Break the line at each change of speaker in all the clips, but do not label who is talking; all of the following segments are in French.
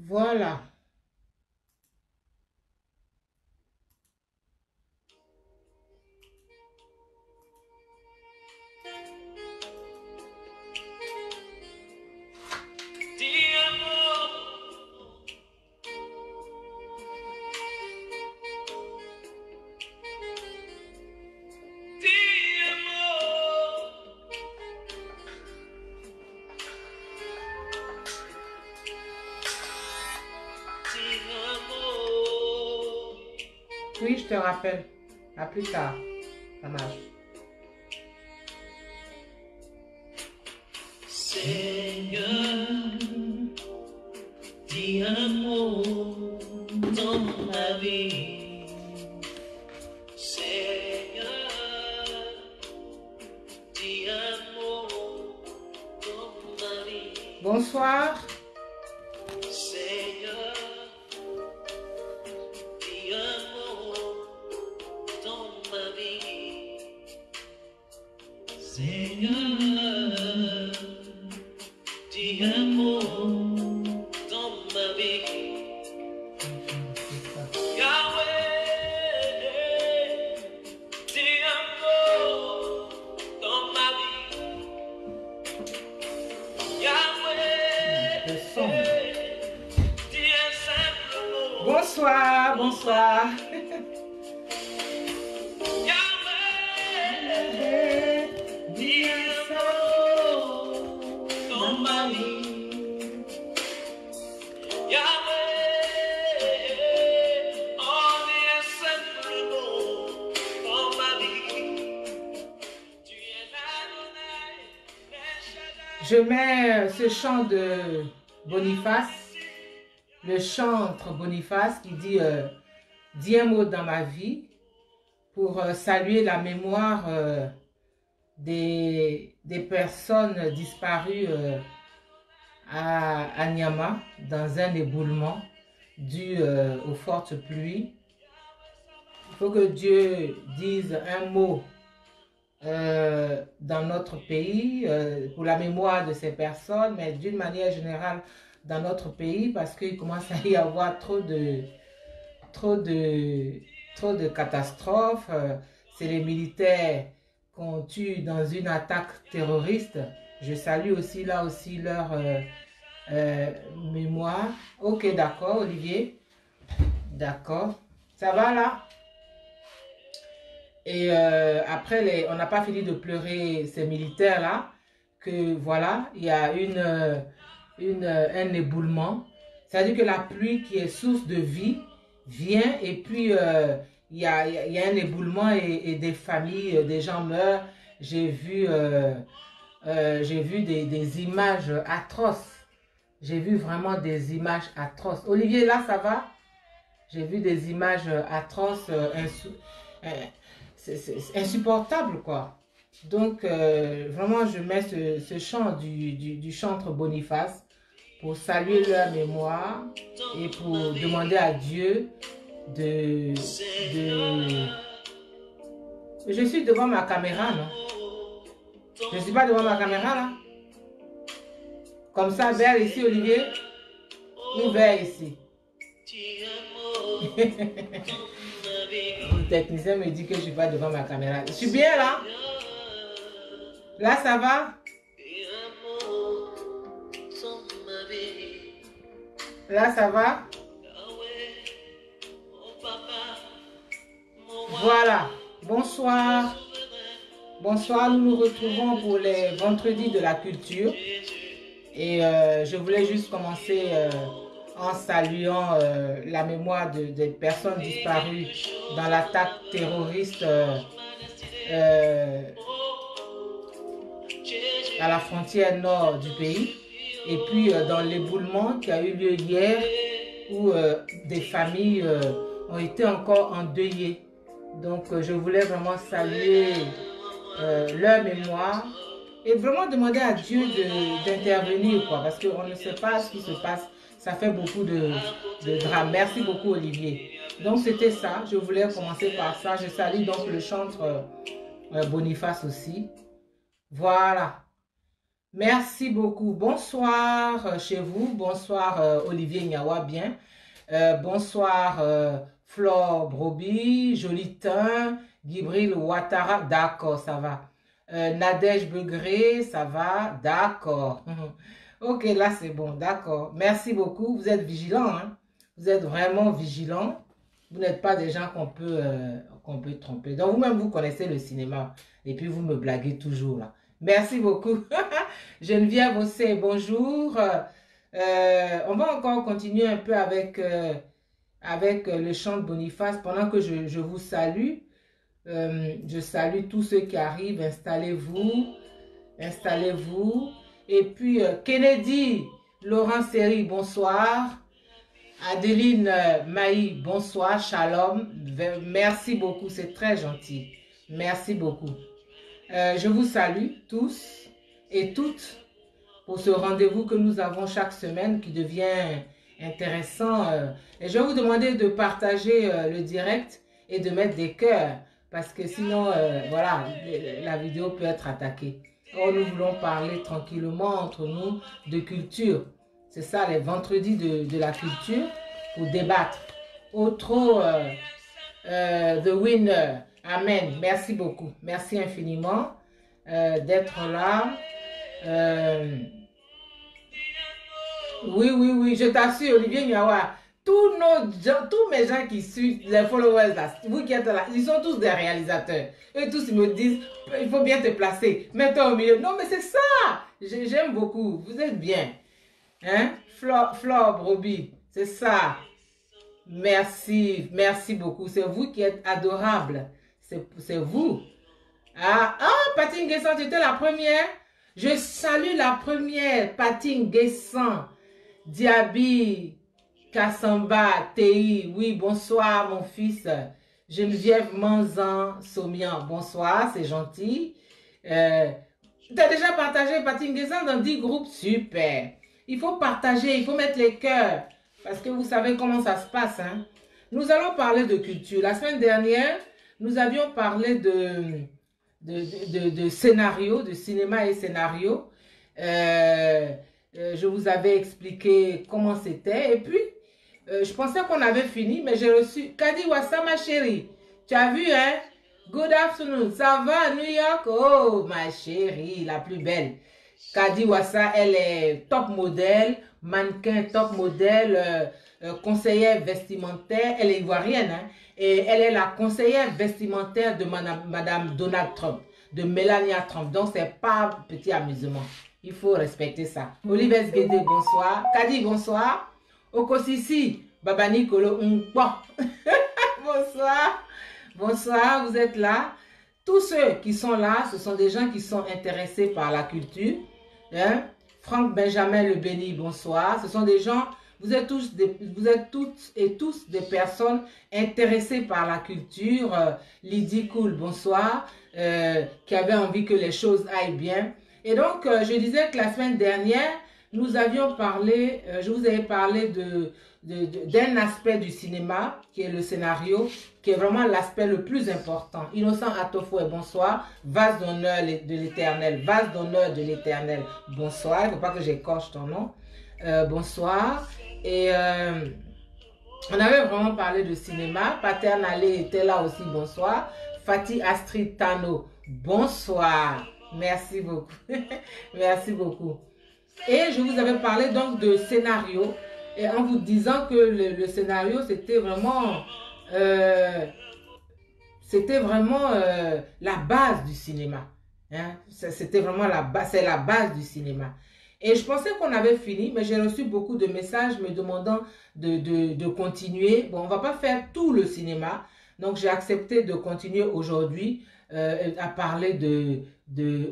Voilà. Oui, je te rappelle. À plus tard. Ça marche.
Seigneur, dis un mot dans ma vie. Seigneur, dis un mot dans ma vie.
Bonsoir.
Seigneur, dis un mot dans ma vie. Seigneur, dis un mot dans ma vie. Yahweh, dis un mot dans ma vie. Yahweh,
Le son.
dis un simple mot.
Bonsoir, bonsoir.
Yahweh, dis un mot dans ma vie. Yahweh, oh, dis un simple mot dans ma vie. Tu es l'Adonai, El Shaddai.
Je mets ce chant de Boniface, le chantre Boniface qui dit dis un mot dans ma vie pour saluer la mémoire des personnes disparues à Niama dans un éboulement dû aux fortes pluies. Il faut que Dieu dise un mot dans notre pays pour la mémoire de ces personnes, mais d'une manière générale dans notre pays parce qu'il commence à y avoir trop de catastrophes. C'est les militaires qu'on tue dans une attaque terroriste. Je salue aussi là aussi leur mémoire. Ok, d'accord, Olivier. D'accord. Ça va là? Et après, on n'a pas fini de pleurer ces militaires-là, que voilà, il y a un éboulement. C'est-à-dire que la pluie qui est source de vie vient et puis il y a un éboulement et des familles, des gens meurent. J'ai vu des images atroces. J'ai vu vraiment des images atroces. Olivier, là, ça va? J'ai vu des images atroces, c'est insupportable, quoi. Donc, vraiment, je mets ce chant du chantre Boniface pour saluer leur mémoire et pour demander à Dieu de... Je suis devant ma caméra, non? Je ne suis pas devant ma caméra, là? Comme ça, vers ici, Olivier? Ou vers ici? Le technicien me dit que je ne suis pas devant ma caméra. Je suis bien, là? Là, ça va? Là, ça va? Voilà. Bonsoir. Bonsoir, nous nous retrouvons pour les vendredis de la culture. Et je voulais juste commencer en saluant la mémoire des personnes disparues dans l'attaque terroriste à la frontière nord du pays. Et puis dans l'éboulement qui a eu lieu hier, où des familles ont été encore endeuillées. Donc je voulais vraiment saluer leur mémoire et vraiment demander à Dieu d'intervenir, quoi, parce qu'on ne sait pas ce qui se passe. Ça fait beaucoup de drame. Merci beaucoup, Olivier. Donc c'était ça, je voulais commencer par ça. Je salue donc le chantre Boniface aussi. Voilà. Merci beaucoup. Bonsoir chez vous. Bonsoir Olivier Nyawa, bien. Bonsoir Flore Broby, Jolitin, Gibril Ouattara. D'accord, ça va. Nadège Begré, ça va. D'accord. Ok, là c'est bon. D'accord. Merci beaucoup. Vous êtes vigilants, hein? Vous êtes vraiment vigilants. Vous n'êtes pas des gens qu'on peut tromper. Donc vous-même, vous connaissez le cinéma. Et puis vous me blaguez toujours là. Merci beaucoup. Geneviève Ossé, bonjour. On va encore continuer un peu avec le chant de Boniface pendant que je vous salue. Je salue tous ceux qui arrivent. Installez-vous. Installez-vous. Et puis Kennedy, Laurent Seri, bonsoir. Adeline Maï, bonsoir. Shalom. Merci beaucoup. C'est très gentil. Merci beaucoup. Je vous salue tous et toutes pour ce rendez-vous que nous avons chaque semaine qui devient intéressant. Et je vais vous demander de partager le direct et de mettre des cœurs parce que sinon, voilà, la vidéo peut être attaquée. Or, nous voulons parler tranquillement entre nous de culture. C'est ça, les vendredis de la culture pour débattre. Autre The Winner. Amen. Merci beaucoup. Merci infiniment d'être là. Oui, je t'assure, Olivier Nyawa, tous mes gens qui suivent, les followers là, vous qui êtes là, ils sont tous des réalisateurs. Eux tous, ils me disent, il faut bien te placer, mets-toi au milieu. Non, mais c'est ça, j'aime beaucoup, vous êtes bien. Hein? Flore Broby, c'est ça. Merci, merci beaucoup. C'est vous qui êtes adorable. C'est vous. Patine Guessant, tu étais la première. Je salue la première, Patine Guessant. Diaby, Kassamba, Tei. Oui, bonsoir, mon fils. Geneviève Manzan, Somian. Bonsoir, c'est gentil. Tu as déjà partagé Patine Guessant dans 10 groupes? Super. Il faut partager, il faut mettre les cœurs. Parce que vous savez comment ça se passe. Hein? Nous allons parler de culture. La semaine dernière, nous avions parlé de scénario, de cinéma et scénario. Je vous avais expliqué comment c'était. Et puis, je pensais qu'on avait fini, mais j'ai reçu Kadi Wassa, ma chérie. Tu as vu, hein? Good afternoon. Ça va à New York? Oh, ma chérie, la plus belle. Kadi Wassa, elle est top modèle, mannequin top modèle, conseillère vestimentaire. Elle est ivoirienne, hein? Et elle est la conseillère vestimentaire de Madame Donald Trump, de Melania Trump. Donc, c'est pas petit amusement. Il faut respecter ça. Olivier Guédé, bonsoir. Kadi, bonsoir. Okosisi, Baba Nicolo, bonsoir. Bonsoir, vous êtes là. Tous ceux qui sont là, ce sont des gens qui sont intéressés par la culture. Hein? Franck Benjamin Le Béni, bonsoir. Ce sont des gens, vous êtes toutes et tous des personnes intéressées par la culture. Lydie Cool, bonsoir. Qui avait envie que les choses aillent bien. Et donc, je disais que la semaine dernière, nous avions parlé, je vous avais parlé d'un aspect du cinéma, qui est le scénario, qui est vraiment l'aspect le plus important. Innocent Atofoué, bonsoir. Vase d'honneur de l'éternel. Vase d'honneur de l'éternel. Bonsoir. Il ne faut pas que j'écorche ton nom. Bonsoir. Et on avait vraiment parlé de cinéma. Paternalé était là aussi. Bonsoir. Fatih Astrid Tano. Bonsoir. Merci beaucoup. Merci beaucoup. Et je vous avais parlé donc de scénario. Et en vous disant que le scénario, c'était vraiment la base du cinéma. Hein? C'était vraiment c'est la base du cinéma. Et je pensais qu'on avait fini, mais j'ai reçu beaucoup de messages me demandant de continuer. Bon, on ne va pas faire tout le cinéma. Donc, j'ai accepté de continuer aujourd'hui à parler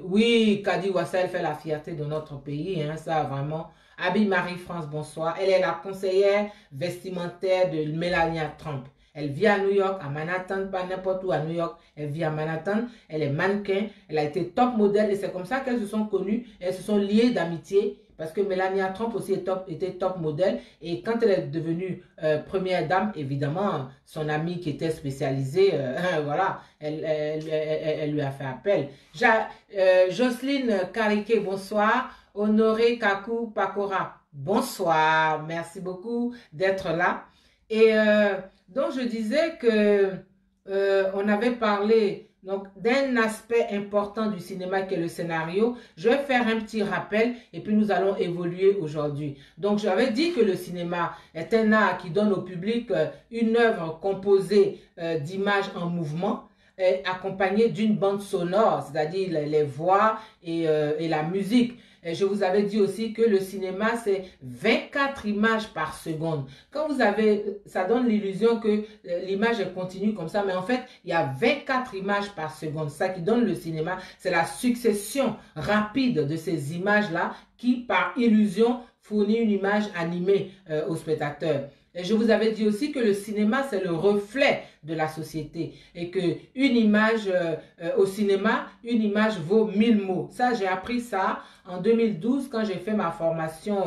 oui, Kadi Wassa, elle fait la fierté de notre pays. Hein, ça, vraiment. Abi Marie-France, bonsoir. Elle est la conseillère vestimentaire de Melania Trump. Elle vit à New York, à Manhattan, pas n'importe où à New York. Elle vit à Manhattan, elle est mannequin, elle a été top modèle et c'est comme ça qu'elles se sont connues. Elles se sont liées d'amitié parce que Melania Trump aussi était top modèle. Et quand elle est devenue première dame, évidemment, son amie qui était spécialisée, voilà, elle lui a fait appel. Jocelyne Karike, bonsoir. Honoré Kakou Pakora, bonsoir. Merci beaucoup d'être là. Et donc, je disais que on avait parlé donc d'un aspect important du cinéma qui est le scénario. Je vais faire un petit rappel et puis nous allons évoluer aujourd'hui. Donc, j'avais dit que le cinéma est un art qui donne au public une œuvre composée d'images en mouvement, accompagnée d'une bande sonore, c'est-à-dire les voix et la musique. Et je vous avais dit aussi que le cinéma, c'est 24 images par seconde. Quand vous avez, ça donne l'illusion que l'image est continue comme ça, mais en fait, il y a 24 images par seconde. Ça qui donne le cinéma, c'est la succession rapide de ces images-là qui, par illusion, fournit une image animée au spectateur. Et je vous avais dit aussi que le cinéma, c'est le reflet de la société et que une image au cinéma, une image vaut 1000 mots. Ça, j'ai appris ça en 2012 quand j'ai fait ma formation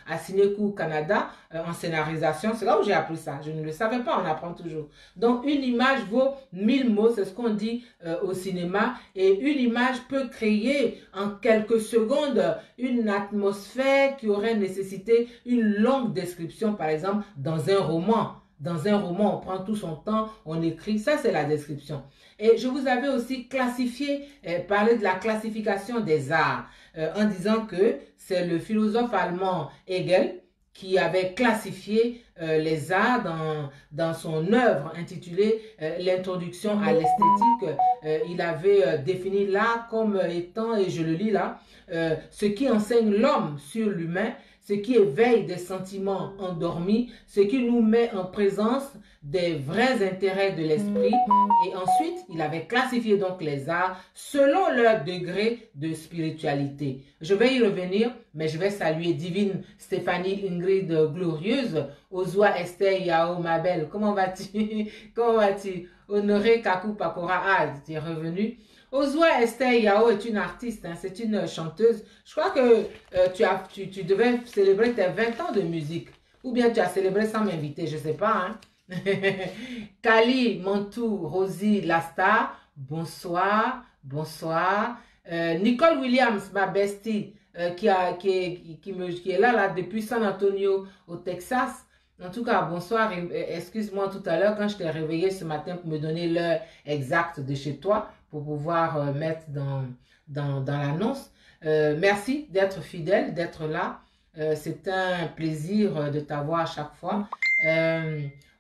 à Cinéco Canada en scénarisation. C'est là où j'ai appris ça. Je ne le savais pas, on apprend toujours. Donc, une image vaut 1000 mots, c'est ce qu'on dit au cinéma. Et une image peut créer en quelques secondes une atmosphère qui aurait nécessité une longue description, par exemple, dans un roman. Dans un roman, on prend tout son temps, on écrit, ça c'est la description. Et je vous avais aussi classifié, parlé de la classification des arts, en disant que c'est le philosophe allemand Hegel qui avait classifié les arts dans son œuvre intitulée L'introduction à l'esthétique. Il avait défini l'art comme étant, et je le lis là, ce qui enseigne l'homme sur l'humain, ce qui éveille des sentiments endormis, ce qui nous met en présence des vrais intérêts de l'esprit. Et ensuite, il avait classifié donc les arts selon leur degré de spiritualité. Je vais y revenir, mais je vais saluer Divine Stéphanie Ingrid Glorieuse, Ozwa Esther Yao, ma belle. Comment vas-tu? Comment vas-tu? Honoré Kakou Pakora, ah, tu es revenu. Ozwa Esther Yao est une artiste, hein, c'est une chanteuse. Je crois que tu devais célébrer tes 20 ans de musique. Ou bien tu as célébré sans m'inviter, je ne sais pas. Hein. Kali, Mantou, Rosie, Lasta, bonsoir, bonsoir. Nicole Williams, ma bestie, qui est là depuis San Antonio, au Texas. En tout cas, bonsoir. Excuse-moi tout à l'heure quand je t'ai réveillé ce matin pour me donner l'heure exacte de chez toi pour pouvoir mettre dans l'annonce. Merci d'être fidèle, d'être là. C'est un plaisir de t'avoir à chaque fois.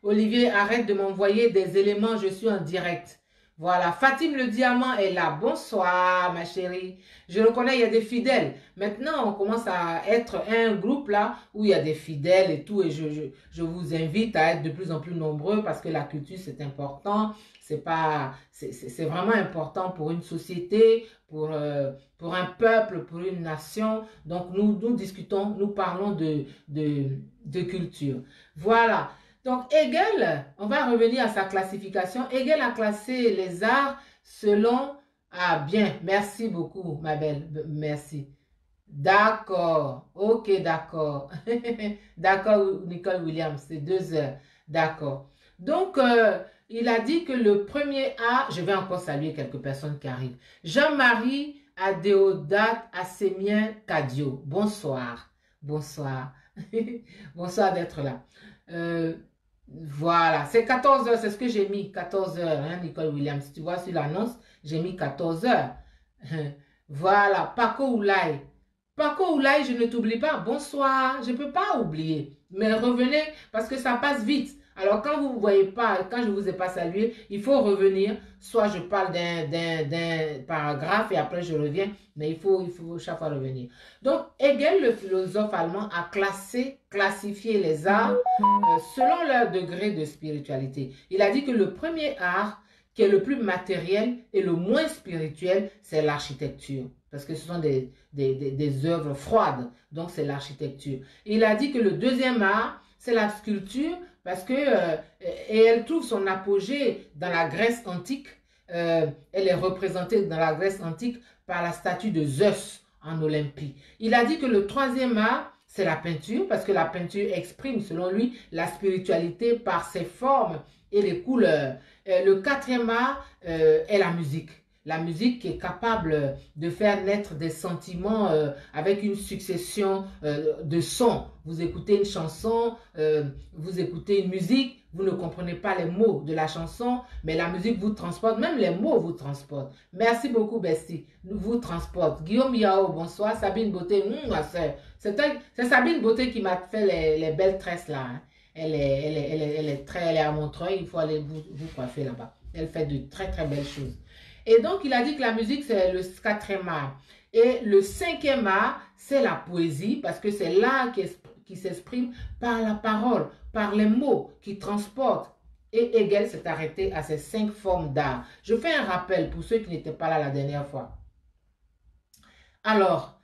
Olivier, arrête de m'envoyer des éléments, je suis en direct. Voilà, Fatim le diamant est là. Bonsoir, ma chérie. Je le connais, il y a des fidèles. Maintenant, on commence à être un groupe là où il y a des fidèles et tout. Et je vous invite à être de plus en plus nombreux parce que la culture, c'est important. C'est vraiment important pour une société, pour un peuple, pour une nation. Donc, nous discutons, nous parlons de culture. Voilà. Donc, Hegel, on va revenir à sa classification. Hegel a classé les arts selon... Ah, bien, merci beaucoup, ma belle, merci. D'accord, ok, d'accord. D'accord, Nicole Williams, c'est 2 heures. D'accord. Donc, il a dit que le premier art... Je vais encore saluer quelques personnes qui arrivent. Jean-Marie Adéodat Assémien Cadio, bonsoir. Bonsoir. Bonsoir d'être là. Voilà, c'est 14 heures, c'est ce que j'ai mis, 14 heures, hein, Nicole Williams. Tu vois sur l'annonce, j'ai mis 14 heures. Voilà, Paco Oulay. Paco Oulay, je ne t'oublie pas, bonsoir, je ne peux pas oublier. Mais revenez, parce que ça passe vite. Alors, quand vous ne voyez pas, quand je ne vous ai pas salué, il faut revenir. Soit je parle d'un paragraphe et après je reviens, mais il faut chaque fois revenir. Donc, Hegel, le philosophe allemand, a classifié les arts selon leur degré de spiritualité. Il a dit que le premier art, qui est le plus matériel et le moins spirituel, c'est l'architecture. Parce que ce sont des œuvres froides, donc c'est l'architecture. Il a dit que le deuxième art, c'est la sculpture, parce que et elle trouve son apogée dans la Grèce antique. Elle est représentée dans la Grèce antique par la statue de Zeus en Olympie. Il a dit que le troisième art, c'est la peinture, parce que la peinture exprime, selon lui, la spiritualité par ses formes et les couleurs. Le quatrième art est la musique. La musique qui est capable de faire naître des sentiments avec une succession de sons. Vous écoutez une chanson, vous écoutez une musique, vous ne comprenez pas les mots de la chanson, mais la musique vous transporte, même les mots vous transportent. Merci beaucoup, Bestie. Vous transporte. Guillaume Yao, bonsoir. Sabine Beauté, ma soeur. C'est Sabine Beauté qui m'a fait les belles tresses là. Hein. Elle est à Montreuil, il faut aller vous coiffer là-bas. Elle fait de très très belles choses. Et donc, il a dit que la musique, c'est le quatrième art. Et le cinquième art, c'est la poésie, parce que c'est l'art qui s'exprime par la parole, par les mots, qui transportent. Et Hegel s'est arrêté à ces 5 formes d'art. Je fais un rappel pour ceux qui n'étaient pas là la dernière fois. Alors,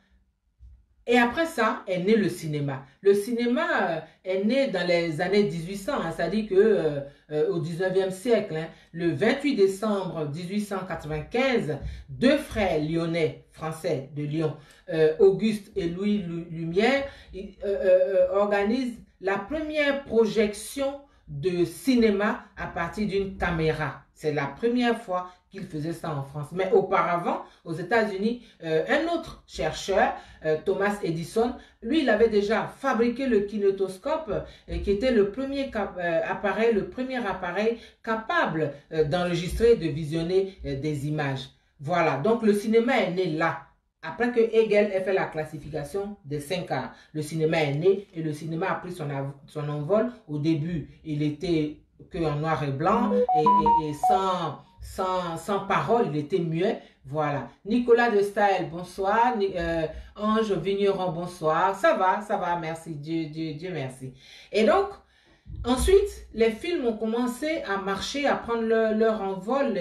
et après ça est né le cinéma. Le cinéma est né dans les années 1800, hein, c'est-à-dire qu'au 19e siècle, hein, le 28 décembre 1895, deux frères lyonnais, français de Lyon, Auguste et Louis Lumière, organisent la première projection de cinéma à partir d'une caméra. C'est la première fois qu'ils faisaient ça en France. Mais auparavant, aux États-Unis, un autre chercheur, Thomas Edison, lui, il avait déjà fabriqué le kinétoscope, qui était le premier appareil capable d'enregistrer, de visionner des images. Voilà, donc le cinéma est né là. Après que Hegel ait fait la classification des 5 arts, le cinéma est né et le cinéma a pris son envol. Au début, il était que en noir et blanc et sans parole, il était muet. Voilà. Nicolas de Staël, bonsoir. Ange Vigneron, bonsoir. Ça va, merci. Dieu merci. Et donc, ensuite, les films ont commencé à marcher, à prendre leur envol.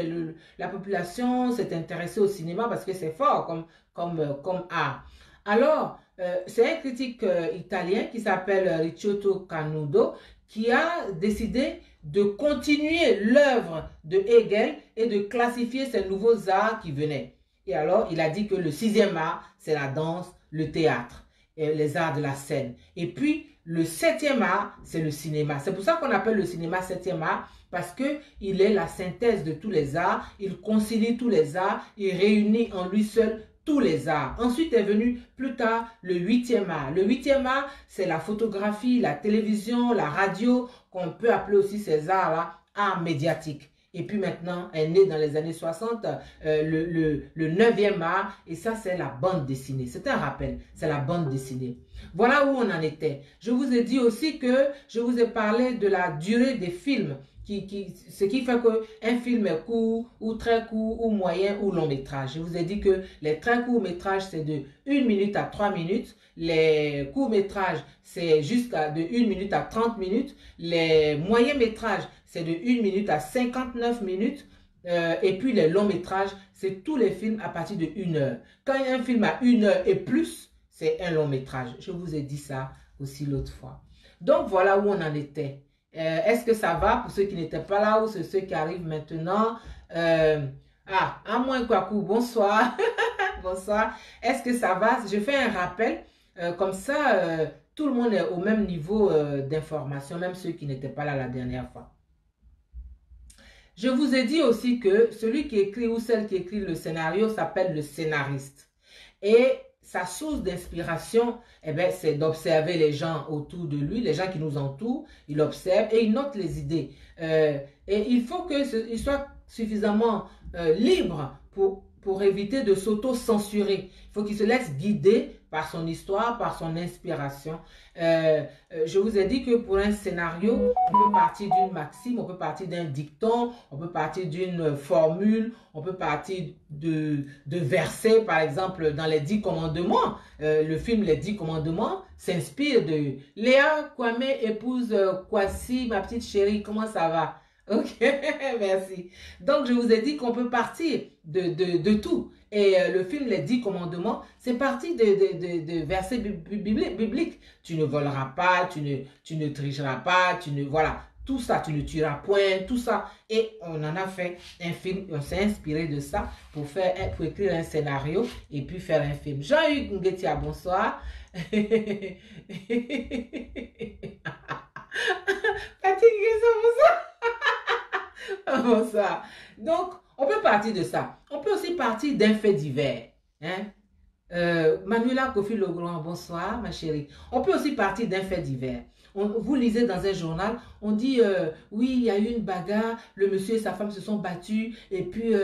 La population s'est intéressée au cinéma parce que c'est fort comme art. Alors, c'est un critique italien qui s'appelle Ricciotto Canudo qui a décidé de continuer l'œuvre de Hegel et de classifier ces nouveaux arts qui venaient. Et alors, il a dit que le 6e art, c'est la danse, le théâtre, et les arts de la scène. Et puis, le 7e art, c'est le cinéma. C'est pour ça qu'on appelle le cinéma 7e art, parce qu'il est la synthèse de tous les arts, il concilie tous les arts, il réunit en lui seul tous les arts. Ensuite est venu plus tard le 8e art. Le 8e art, c'est la photographie, la télévision, la radio, qu'on peut appeler aussi ces arts-là, arts médiatiques. Et puis maintenant, est né dans les années 60 le 9e art, et ça c'est la bande dessinée. C'est un rappel, c'est la bande dessinée. Voilà où on en était. Je vous ai dit aussi que je vous ai parlé de la durée des films. Ce qui fait qu'un film est court, ou très court, ou moyen, ou long métrage. Je vous ai dit que les très courts métrages, c'est de 1 minute à 3 minutes. Les courts métrages, c'est jusqu'à de 1 minute à 30 minutes. Les moyens métrages, c'est de 1 minute à 59 minutes. Et puis les longs métrages, c'est tous les films à partir de 1 heure. Quand il y a un film à 1 heure et plus, c'est un long métrage. Je vous ai dit ça aussi l'autre fois. Donc voilà où on en était. Est-ce que ça va pour ceux qui n'étaient pas là ou ceux qui arrivent maintenant? À moins Kwaku, bonsoir. Bonsoir. Est-ce que ça va? Je fais un rappel. Comme ça, tout le monde est au même niveau d'information, même ceux qui n'étaient pas là la dernière fois. Je vous ai dit aussi que celui qui écrit ou celle qui écrit le scénario s'appelle le scénariste. Et sa source d'inspiration, eh ben, c'est d'observer les gens autour de lui, les gens qui nous entourent. Il observe et il note les idées. Et il faut qu'il soit suffisamment libre pour éviter de s'auto-censurer. Il faut qu'il se laisse guider par son histoire, par son inspiration. Je vous ai dit que pour un scénario, on peut partir d'une maxime, on peut partir d'un dicton, on peut partir d'une formule, on peut partir de versets, par exemple, dans les 10 commandements. Le film Les 10 commandements s'inspire de Léa Kwame épouse Kwasi, ma petite chérie, comment ça va? Ok, merci. Donc, je vous ai dit qu'on peut partir de tout. Et le film Les 10 commandements, c'est parti de versets bibliques. Tu ne voleras pas, tu ne tricheras pas, voilà. tout ça, tu ne tueras point, tout ça. Et on en a fait un film, on s'est inspiré de ça pour écrire un scénario et puis faire un film. Jean-Hugues Nguetia, bonsoir. Fatigué, bonsoir. Bonsoir. Donc, on peut partir de ça. On peut aussi partir d'un fait divers. Hein? Manuela Kofi-Legrand, bonsoir ma chérie. On peut aussi partir d'un fait divers. Vous lisez dans un journal, on dit oui, il y a eu une bagarre, le monsieur et sa femme se sont battus, et puis,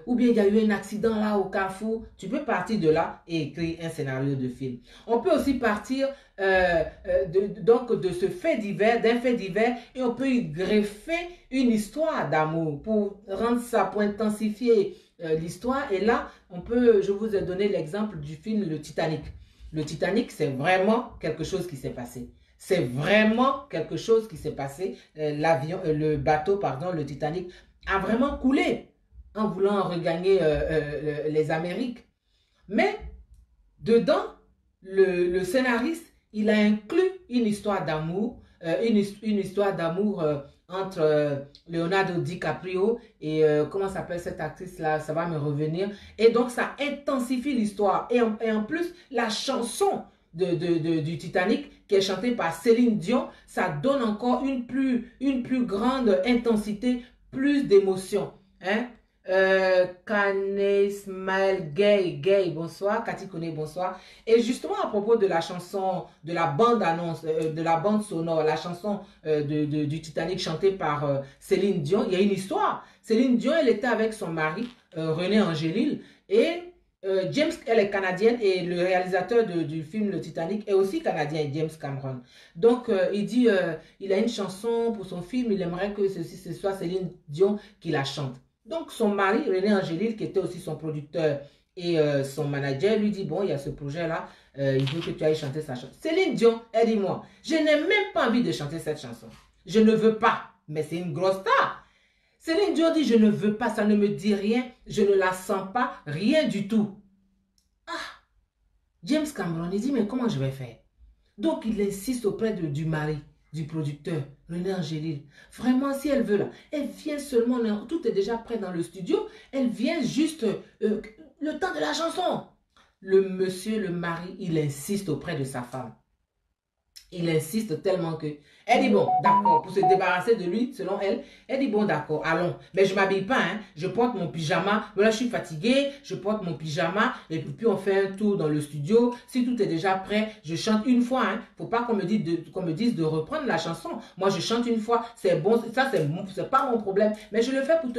ou bien il y a eu un accident là au Carrefour. Tu peux partir de là et écrire un scénario de film. On peut aussi partir donc de ce fait divers, d'un fait divers, et on peut y greffer une histoire d'amour pour rendre ça, pour intensifier l'histoire. Et là, je vous ai donné l'exemple du film Le Titanic. Le Titanic, c'est vraiment quelque chose qui s'est passé. C'est vraiment quelque chose qui s'est passé. Le bateau, pardon, le Titanic, a vraiment coulé en voulant regagner les Amériques. Mais dedans, le scénariste, il a inclus une histoire d'amour, une histoire d'amour entre Leonardo DiCaprio et comment s'appelle cette actrice-là, ça va me revenir. Et donc, ça intensifie l'histoire. Et en plus, la chanson du Titanic qui est chantée par Céline Dion, ça donne encore une plus grande intensité, plus d'émotion. Hein? Ismail Gay, bonsoir. Cathy Koné, bonsoir. Et justement à propos de la chanson, de la bande-annonce, de la bande sonore, la chanson du Titanic chantée par Céline Dion, il y a une histoire. Céline Dion, elle était avec son mari, René Angélil, et James, elle est canadienne et le réalisateur du film Le Titanic est aussi canadien, James Cameron. Donc, il dit, il a une chanson pour son film, il aimerait que ce soit Céline Dion qui la chante. Donc, son mari, René Angélil, qui était aussi son producteur et son manager, lui dit, bon, il y a ce projet-là, il veut que tu ailles chanter sa chanson. Céline Dion, elle dit, moi, je n'ai même pas envie de chanter cette chanson. Je ne veux pas, mais c'est une grosse star. Céline Dion dit, je ne veux pas, ça ne me dit rien, je ne la sens pas, rien du tout. Ah, James Cameron, il dit, mais comment je vais faire? Donc, il insiste auprès du mari, du producteur, René Angélil. Vraiment, si elle veut là, elle vient seulement, tout est déjà prêt dans le studio, elle vient juste le temps de la chanson. Le monsieur, le mari, il insiste auprès de sa femme. Il insiste tellement que... Elle dit, bon, d'accord, pour se débarrasser de lui, selon elle, elle dit, bon, d'accord, allons. Mais je ne m'habille pas, hein. Je porte mon pyjama. Là, je suis fatiguée, je porte mon pyjama. Et puis, on fait un tour dans le studio. Si tout est déjà prêt, je chante une fois. Il ne faut pas qu'on me dise de reprendre la chanson. Moi, je chante une fois. C'est bon, ça, c'est pas mon problème. Mais je le fais pour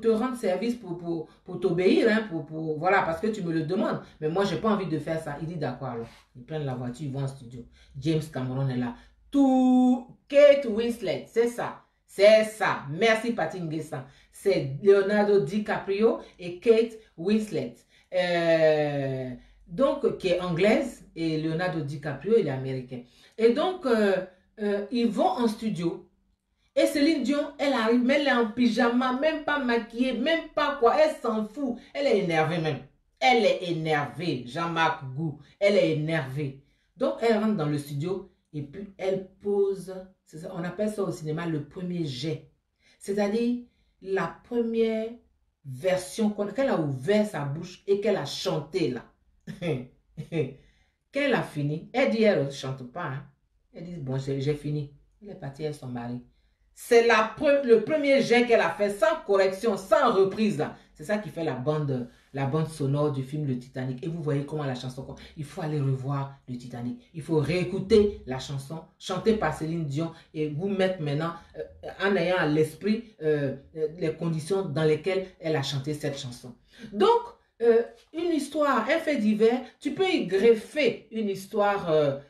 te rendre service, pour t'obéir. Hein, voilà, parce que tu me le demandes. Mais moi, je n'ai pas envie de faire ça. Il dit, d'accord, alors. Ils prennent la voiture, ils vont en studio. James Cameron est là. Kate Winslet, c'est ça. C'est ça. Merci Patty Nguessan. C'est Leonardo DiCaprio et Kate Winslet. Donc, qui est anglaise et Leonardo DiCaprio, il est américain. Et donc, ils vont en studio. Et Céline Dion, elle arrive, mais elle est en pyjama, même pas maquillée, même pas quoi. Elle s'en fout. Elle est énervée même. Elle est énervée. Jean-Marc Gou. Elle est énervée. Donc, elle rentre dans le studio. Et puis, elle pose, ça, on appelle ça au cinéma le premier jet. C'est-à-dire, la première version, qu'elle a ouvert sa bouche et qu'elle a chanté là. Qu'elle a fini, elle dit, elle ne chante pas. Hein. Elle dit, bon, j'ai fini. Elle est partie avec son mari. C'est le premier jet qu'elle a fait, sans correction, sans reprise là. C'est ça qui fait la bande sonore du film Le Titanic. Et vous voyez comment la chanson... Il faut aller revoir Le Titanic. Il faut réécouter la chanson chantée par Céline Dion et vous mettre maintenant en ayant à l'esprit les conditions dans lesquelles elle a chanté cette chanson. Donc, une histoire, un fait divers, tu peux y greffer une histoire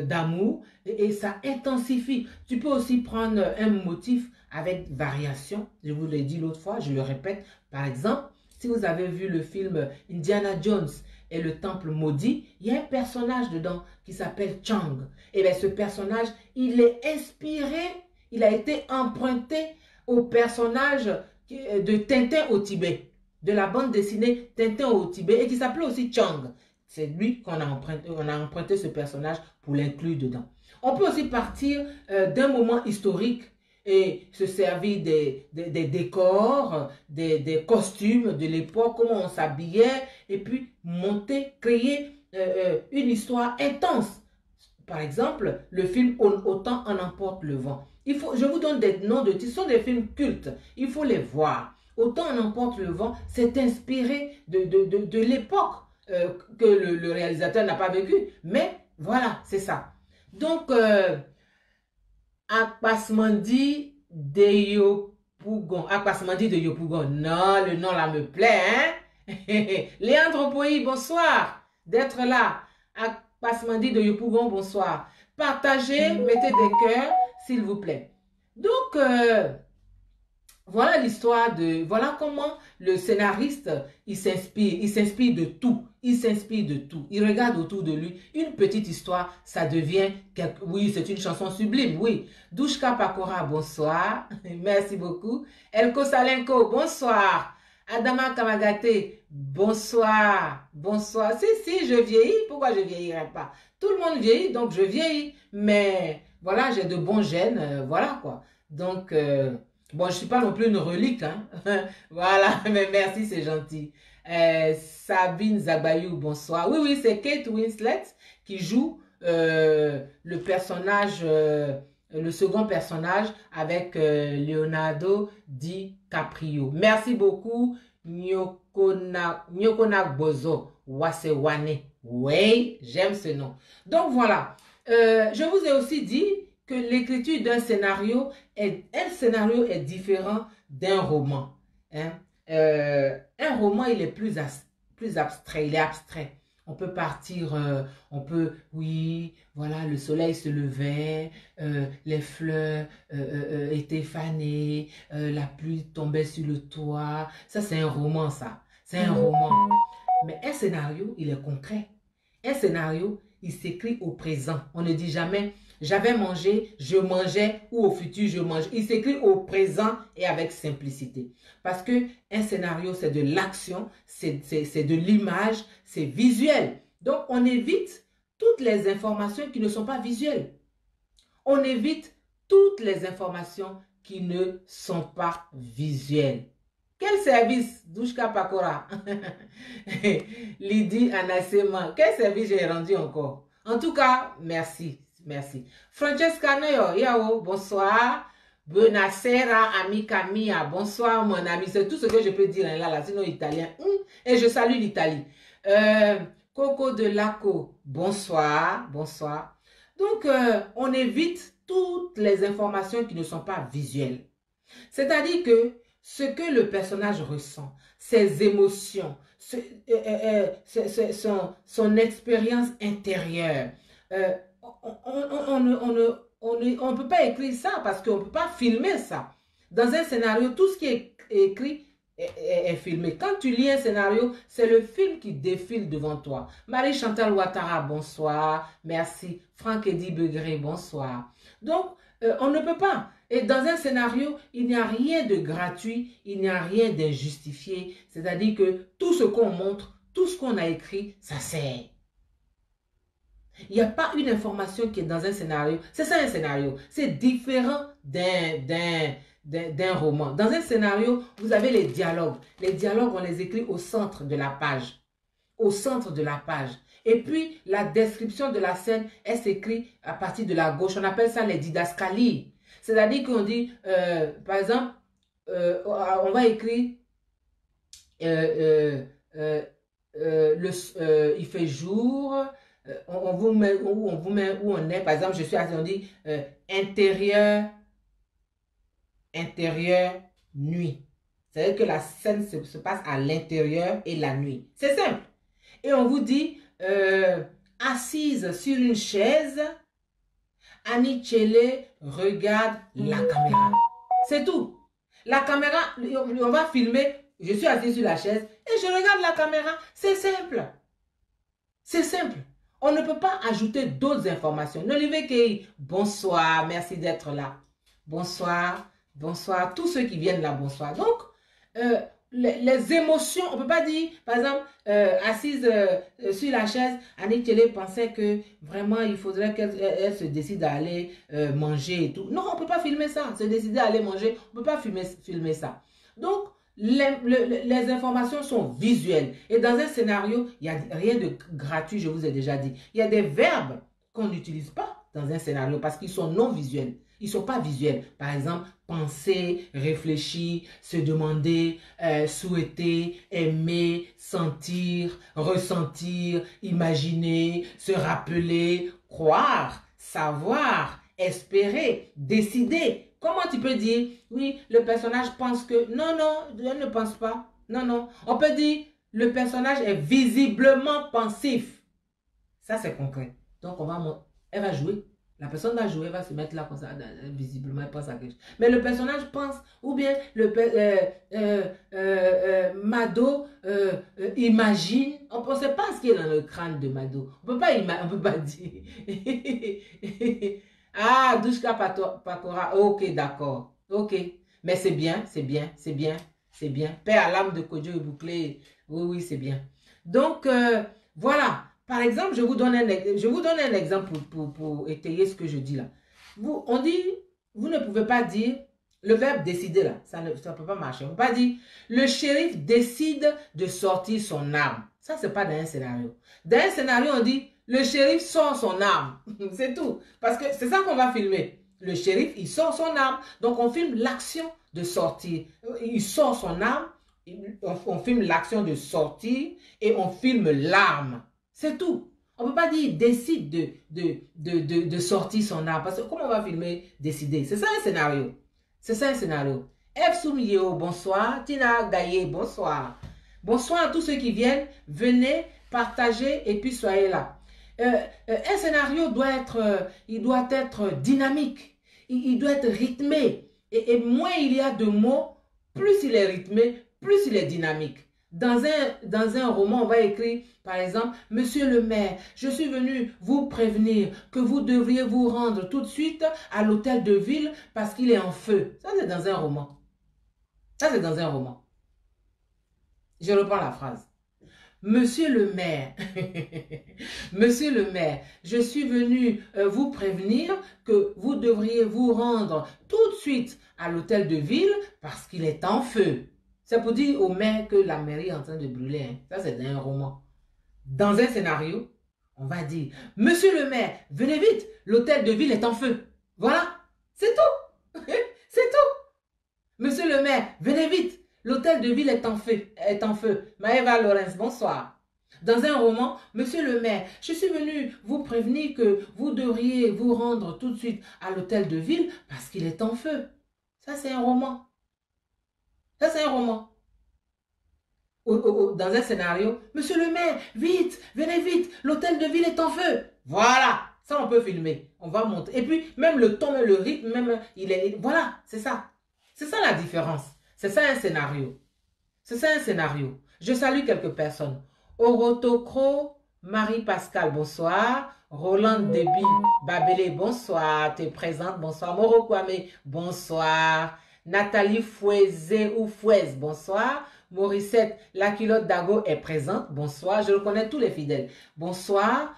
d'amour et ça intensifie. Tu peux aussi prendre un motif avec variation. Je vous l'ai dit l'autre fois, je le répète. Par exemple, si vous avez vu le film Indiana Jones et le Temple maudit, il y a un personnage dedans qui s'appelle Chang. Et bien ce personnage, il est inspiré, il a été emprunté au personnage de Tintin au Tibet, de la bande dessinée Tintin au Tibet et qui s'appelait aussi Chang. C'est lui qu'on a emprunté ce personnage pour l'inclure dedans. On peut aussi partir d'un moment historique et se servir des décors, des costumes de l'époque, comment on s'habillait, et puis monter, créer une histoire intense. Par exemple, le film Autant en emporte le vent. Je vous donne des noms de titres, ce sont des films cultes, il faut les voir. Autant en emporte le vent, c'est inspiré de l'époque que le réalisateur n'a pas vécu, mais voilà, c'est ça. Donc, Akpasmandi de Yopougon. Akpasmandi de Yopougon. Non, le nom là me plaît, hein? Léandre Poyi, bonsoir d'être là. Akpasmandi de Yopougon, bonsoir. Partagez, mettez des cœurs, s'il vous plaît. Donc, voilà l'histoire de... Voilà comment le scénariste, il s'inspire de tout. Il s'inspire de tout. Il regarde autour de lui. Une petite histoire, ça devient... Oui, c'est une chanson sublime, oui. Douchka Pakora, bonsoir. Merci beaucoup. Elko Salenko, bonsoir. Adama Kamagate, bonsoir. Bonsoir. Si, je vieillis. Pourquoi je ne vieillirai pas? Tout le monde vieillit, donc je vieillis. Mais voilà, j'ai de bons gènes. Voilà quoi. Donc... bon, je ne suis pas non plus une relique, hein. Voilà, mais merci, c'est gentil. Sabine Zagbayou, bonsoir. Oui, c'est Kate Winslet qui joue le personnage, le second personnage avec Leonardo DiCaprio. Merci beaucoup, Nyokona Bozo Wasewane. Oui, j'aime ce nom. Donc voilà, je vous ai aussi dit que l'écriture d'un scénario est différent d'un roman. Hein. Un roman, il est plus abstrait, il est abstrait. On peut partir, oui, voilà, le soleil se levait, les fleurs étaient fanées, la pluie tombait sur le toit. Ça, c'est un roman, ça. C'est un roman. Mais un scénario, il est concret. Un scénario, il s'écrit au présent. On ne dit jamais j'avais mangé, je mangeais ou au futur je mange. Il s'écrit au présent et avec simplicité. Parce que un scénario, c'est de l'action, c'est de l'image, c'est visuel. Donc, on évite toutes les informations qui ne sont pas visuelles. On évite toutes les informations qui ne sont pas visuelles. Quel service, Douchka Pakora? Lydie Anasema, quel service j'ai rendu encore? En tout cas, merci. Merci. Francesca Noyo, yao, bonsoir. Buonasera, amica mia. Bonsoir, mon ami. C'est tout ce que je peux dire là, sinon italien. Et je salue l'Italie. Coco de Laco, bonsoir. Bonsoir. Donc, on évite toutes les informations qui ne sont pas visuelles. C'est-à-dire que ce que le personnage ressent, ses émotions, son expérience intérieure, on ne peut pas écrire ça parce qu'on ne peut pas filmer ça. Dans un scénario, tout ce qui est écrit est filmé. Quand tu lis un scénario, c'est le film qui défile devant toi. Marie-Chantal Ouattara, bonsoir. Merci. Franck Eddy Begré, bonsoir. Donc, on ne peut pas. Et dans un scénario, il n'y a rien de gratuit, il n'y a rien d'injustifié. C'est-à-dire que tout ce qu'on montre, tout ce qu'on a écrit, ça sert. Il n'y a pas une information qui est dans un scénario. C'est ça un scénario. C'est différent d'un roman. Dans un scénario, vous avez les dialogues. Les dialogues, on les écrit au centre de la page. Au centre de la page. Et puis, la description de la scène, elle s'écrit à partir de la gauche. On appelle ça les didascalies. C'est-à-dire qu'on dit, par exemple, on va écrire, il fait jour, on vous met où on est. Par exemple, je suis assis, on dit intérieur, nuit. C'est-à-dire que la scène se passe à l'intérieur et la nuit. C'est simple. Et on vous dit, assise sur une chaise, Annie Tchele regarde la caméra. C'est tout. La caméra, on va filmer, je suis assise sur la chaise et je regarde la caméra. C'est simple. C'est simple. On ne peut pas ajouter d'autres informations. Nolive Kei, bonsoir, merci d'être là. Bonsoir, bonsoir, tous ceux qui viennent là, bonsoir. Donc, les émotions, on ne peut pas dire, par exemple, assise sur la chaise, Annick Télé pensait que vraiment il faudrait qu'elle se décide à aller manger et tout. Non, on ne peut pas filmer ça. Se décider à aller manger, on ne peut pas filmer ça. Donc, les informations sont visuelles. Et dans un scénario, il n'y a rien de gratuit, je vous ai déjà dit. Il y a des verbes qu'on n'utilise pas dans un scénario parce qu'ils sont non visuels. Ils ne sont pas visuels. Par exemple, penser, réfléchir, se demander, souhaiter, aimer, sentir, ressentir, imaginer, se rappeler, croire, savoir, espérer, décider. Comment tu peux dire, oui, le personnage pense que... Non, non, elle ne pense pas. Non, non. On peut dire, le personnage est visiblement pensif. Ça, c'est concret. Donc, elle va jouer. La personne va jouer, va se mettre là comme ça, visiblement, elle pense à quelque chose. Mais le personnage pense, ou bien Mado imagine. On ne sait pas ce qui est dans le crâne de Mado. On ne peut pas dire. Ah, Douchka Pakora. Ok, d'accord. Ok. Mais c'est bien, c'est bien, c'est bien, c'est bien. Paix à l'âme de Kodjo et Bouclé. Oui, oui, c'est bien. Donc, voilà. Par exemple, je vous donne un exemple pour étayer ce que je dis là. On dit, vous ne pouvez pas dire, le verbe décider là, ça ne peut pas marcher. On ne peut pas dire, le shérif décide de sortir son arme. Ça, ce n'est pas dans un scénario. Dans un scénario, on dit, le shérif sort son arme. C'est tout. Parce que c'est ça qu'on va filmer. Le shérif, il sort son arme. Donc, on filme l'action de sortir. Il sort son arme. On filme l'action de sortir et on filme l'arme. C'est tout. On ne peut pas dire il décide de sortir son arme. Parce que comment on va filmer décider? C'est ça un scénario. C'est ça un scénario. F. Soumio, bonsoir. Tina Gaye, bonsoir. Bonsoir à tous ceux qui viennent. Venez, partagez et puis soyez là. Un scénario doit être dynamique. Il doit être rythmé. Et moins il y a de mots, plus il est rythmé, plus il est dynamique. Dans un roman, on va écrire, par exemple, Monsieur le maire, je suis venu vous prévenir que vous devriez vous rendre tout de suite à l'hôtel de ville parce qu'il est en feu. Ça, c'est dans un roman. Ça, c'est dans un roman. Je reprends la phrase. Monsieur le maire, Monsieur le maire, je suis venu vous prévenir que vous devriez vous rendre tout de suite à l'hôtel de ville parce qu'il est en feu. C'est pour dire au maire que la mairie est en train de brûler. Hein. Ça, c'est dans un roman. Dans un scénario, on va dire, Monsieur le maire, venez vite, l'hôtel de ville est en feu. Voilà, c'est tout. C'est tout. Monsieur le maire, venez vite, l'hôtel de ville est en feu. Maëva Lorenz, bonsoir. Dans un roman, Monsieur le maire, je suis venu vous prévenir que vous devriez vous rendre tout de suite à l'hôtel de ville parce qu'il est en feu. Ça, c'est un roman. Ça, c'est un roman. Dans un scénario, Monsieur le maire, vite, venez vite, l'hôtel de ville est en feu. Voilà, ça on peut filmer, on va monter. Et puis, même le ton, le rythme, même, voilà, c'est ça. C'est ça la différence. C'est ça un scénario. C'est ça un scénario. Je salue quelques personnes. Orotokro, Marie-Pascal, bonsoir. Roland Déby, Babélé, bonsoir. Tu es présente, bonsoir. Moro Kwame, bonsoir. Nathalie Fouezé ou Fouez, bonsoir. Morissette, la culotte d'Ago est présente, bonsoir. Je reconnais tous les fidèles. Bonsoir,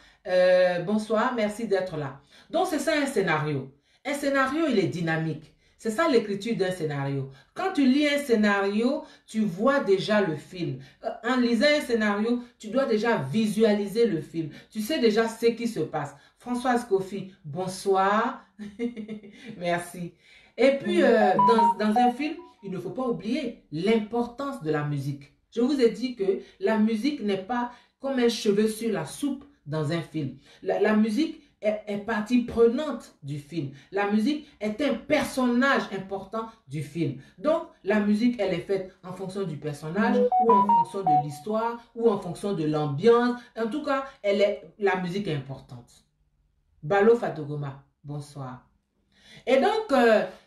bonsoir, merci d'être là. Donc, c'est ça un scénario. Un scénario, il est dynamique. C'est ça l'écriture d'un scénario. Quand tu lis un scénario, tu vois déjà le film. En lisant un scénario, tu dois déjà visualiser le film. Tu sais déjà ce qui se passe. Françoise Kofi, bonsoir. Merci. Et puis, dans un film, il ne faut pas oublier l'importance de la musique. Je vous ai dit que la musique n'est pas comme un cheveu sur la soupe dans un film. La musique est partie prenante du film. La musique est un personnage important du film. Donc, la musique, elle est faite en fonction du personnage ou en fonction de l'histoire ou en fonction de l'ambiance. En tout cas, la musique est importante. Balo Fatogoma, bonsoir. Et donc,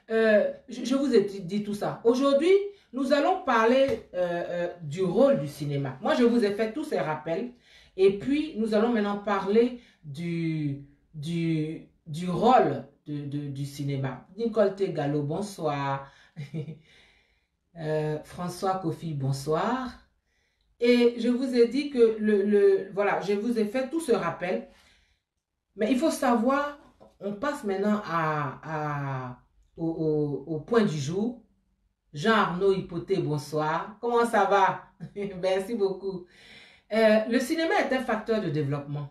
je vous ai dit tout ça. Aujourd'hui, nous allons parler du rôle du cinéma. Moi, je vous ai fait tous ces rappels. Et puis, nous allons maintenant parler du rôle du cinéma. Nicole Tegalo, bonsoir. François Kofi, bonsoir. Et je vous ai dit que voilà, je vous ai fait tout ce rappel. Mais il faut savoir, on passe maintenant au point du jour. Jean-Arnaud Hypothé, bonsoir. Comment ça va? Merci beaucoup. Le cinéma est un facteur de développement.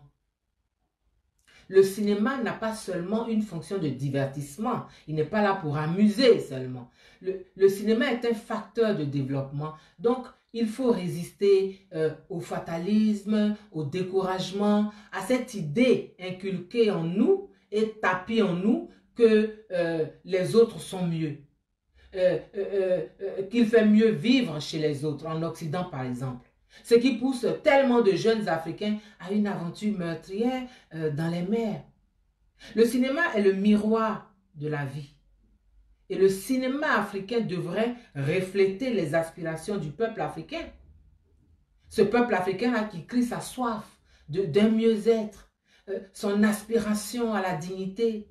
Le cinéma n'a pas seulement une fonction de divertissement. Il n'est pas là pour amuser seulement. Le cinéma est un facteur de développement. Donc, il faut résister au fatalisme, au découragement, à cette idée inculquée en nous et tapée en nous que les autres sont mieux. Qu'il fait mieux vivre chez les autres, en Occident par exemple. Ce qui pousse tellement de jeunes Africains à une aventure meurtrière dans les mers. Le cinéma est le miroir de la vie. Et le cinéma africain devrait refléter les aspirations du peuple africain. Ce peuple africain-là qui crie sa soif d'un mieux-être, son aspiration à la dignité,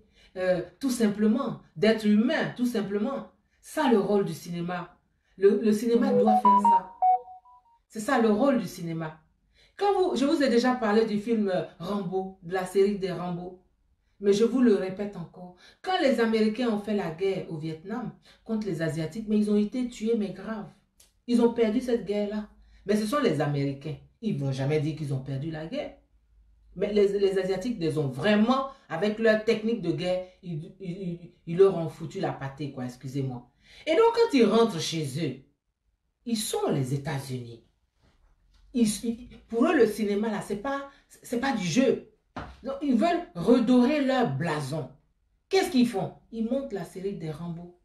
tout simplement, d'être humain, tout simplement. Ça, le rôle du cinéma. Le cinéma doit faire ça. C'est ça le rôle du cinéma. Je vous ai déjà parlé du film Rambo, de la série des Rambo. Mais je vous le répète encore. Quand les Américains ont fait la guerre au Vietnam contre les Asiatiques, mais ils ont été tués, mais grave. Ils ont perdu cette guerre-là. Mais ce sont les Américains. Ils ne vont jamais dire qu'ils ont perdu la guerre. Mais les Asiatiques les ont vraiment, avec leur technique de guerre, ils leur ont foutu la pâtée, quoi, excusez-moi. Et donc, quand ils rentrent chez eux, ils sont les États-Unis. Pour eux, le cinéma, là, c'est pas du jeu. Donc, ils veulent redorer leur blason. Qu'est-ce qu'ils font? Ils montent la série des Rambo.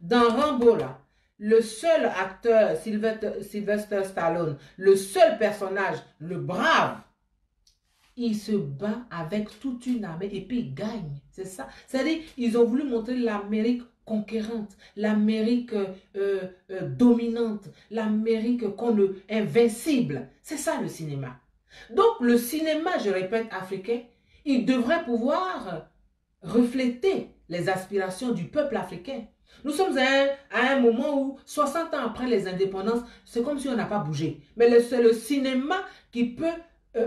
Dans Rambo, là, le seul acteur, Sylvester Stallone, le seul personnage, le brave, il se bat avec toute une armée et puis il gagne. C'est ça. C'est-à-dire, ils ont voulu montrer l'Amérique conquérante, l'Amérique dominante, l'Amérique invincible. C'est ça le cinéma. Donc, le cinéma, je répète, africain, il devrait pouvoir refléter les aspirations du peuple africain. Nous sommes à un moment où, 60 ans après les indépendances, c'est comme si on n'a pas bougé. Mais c'est le cinéma qui peut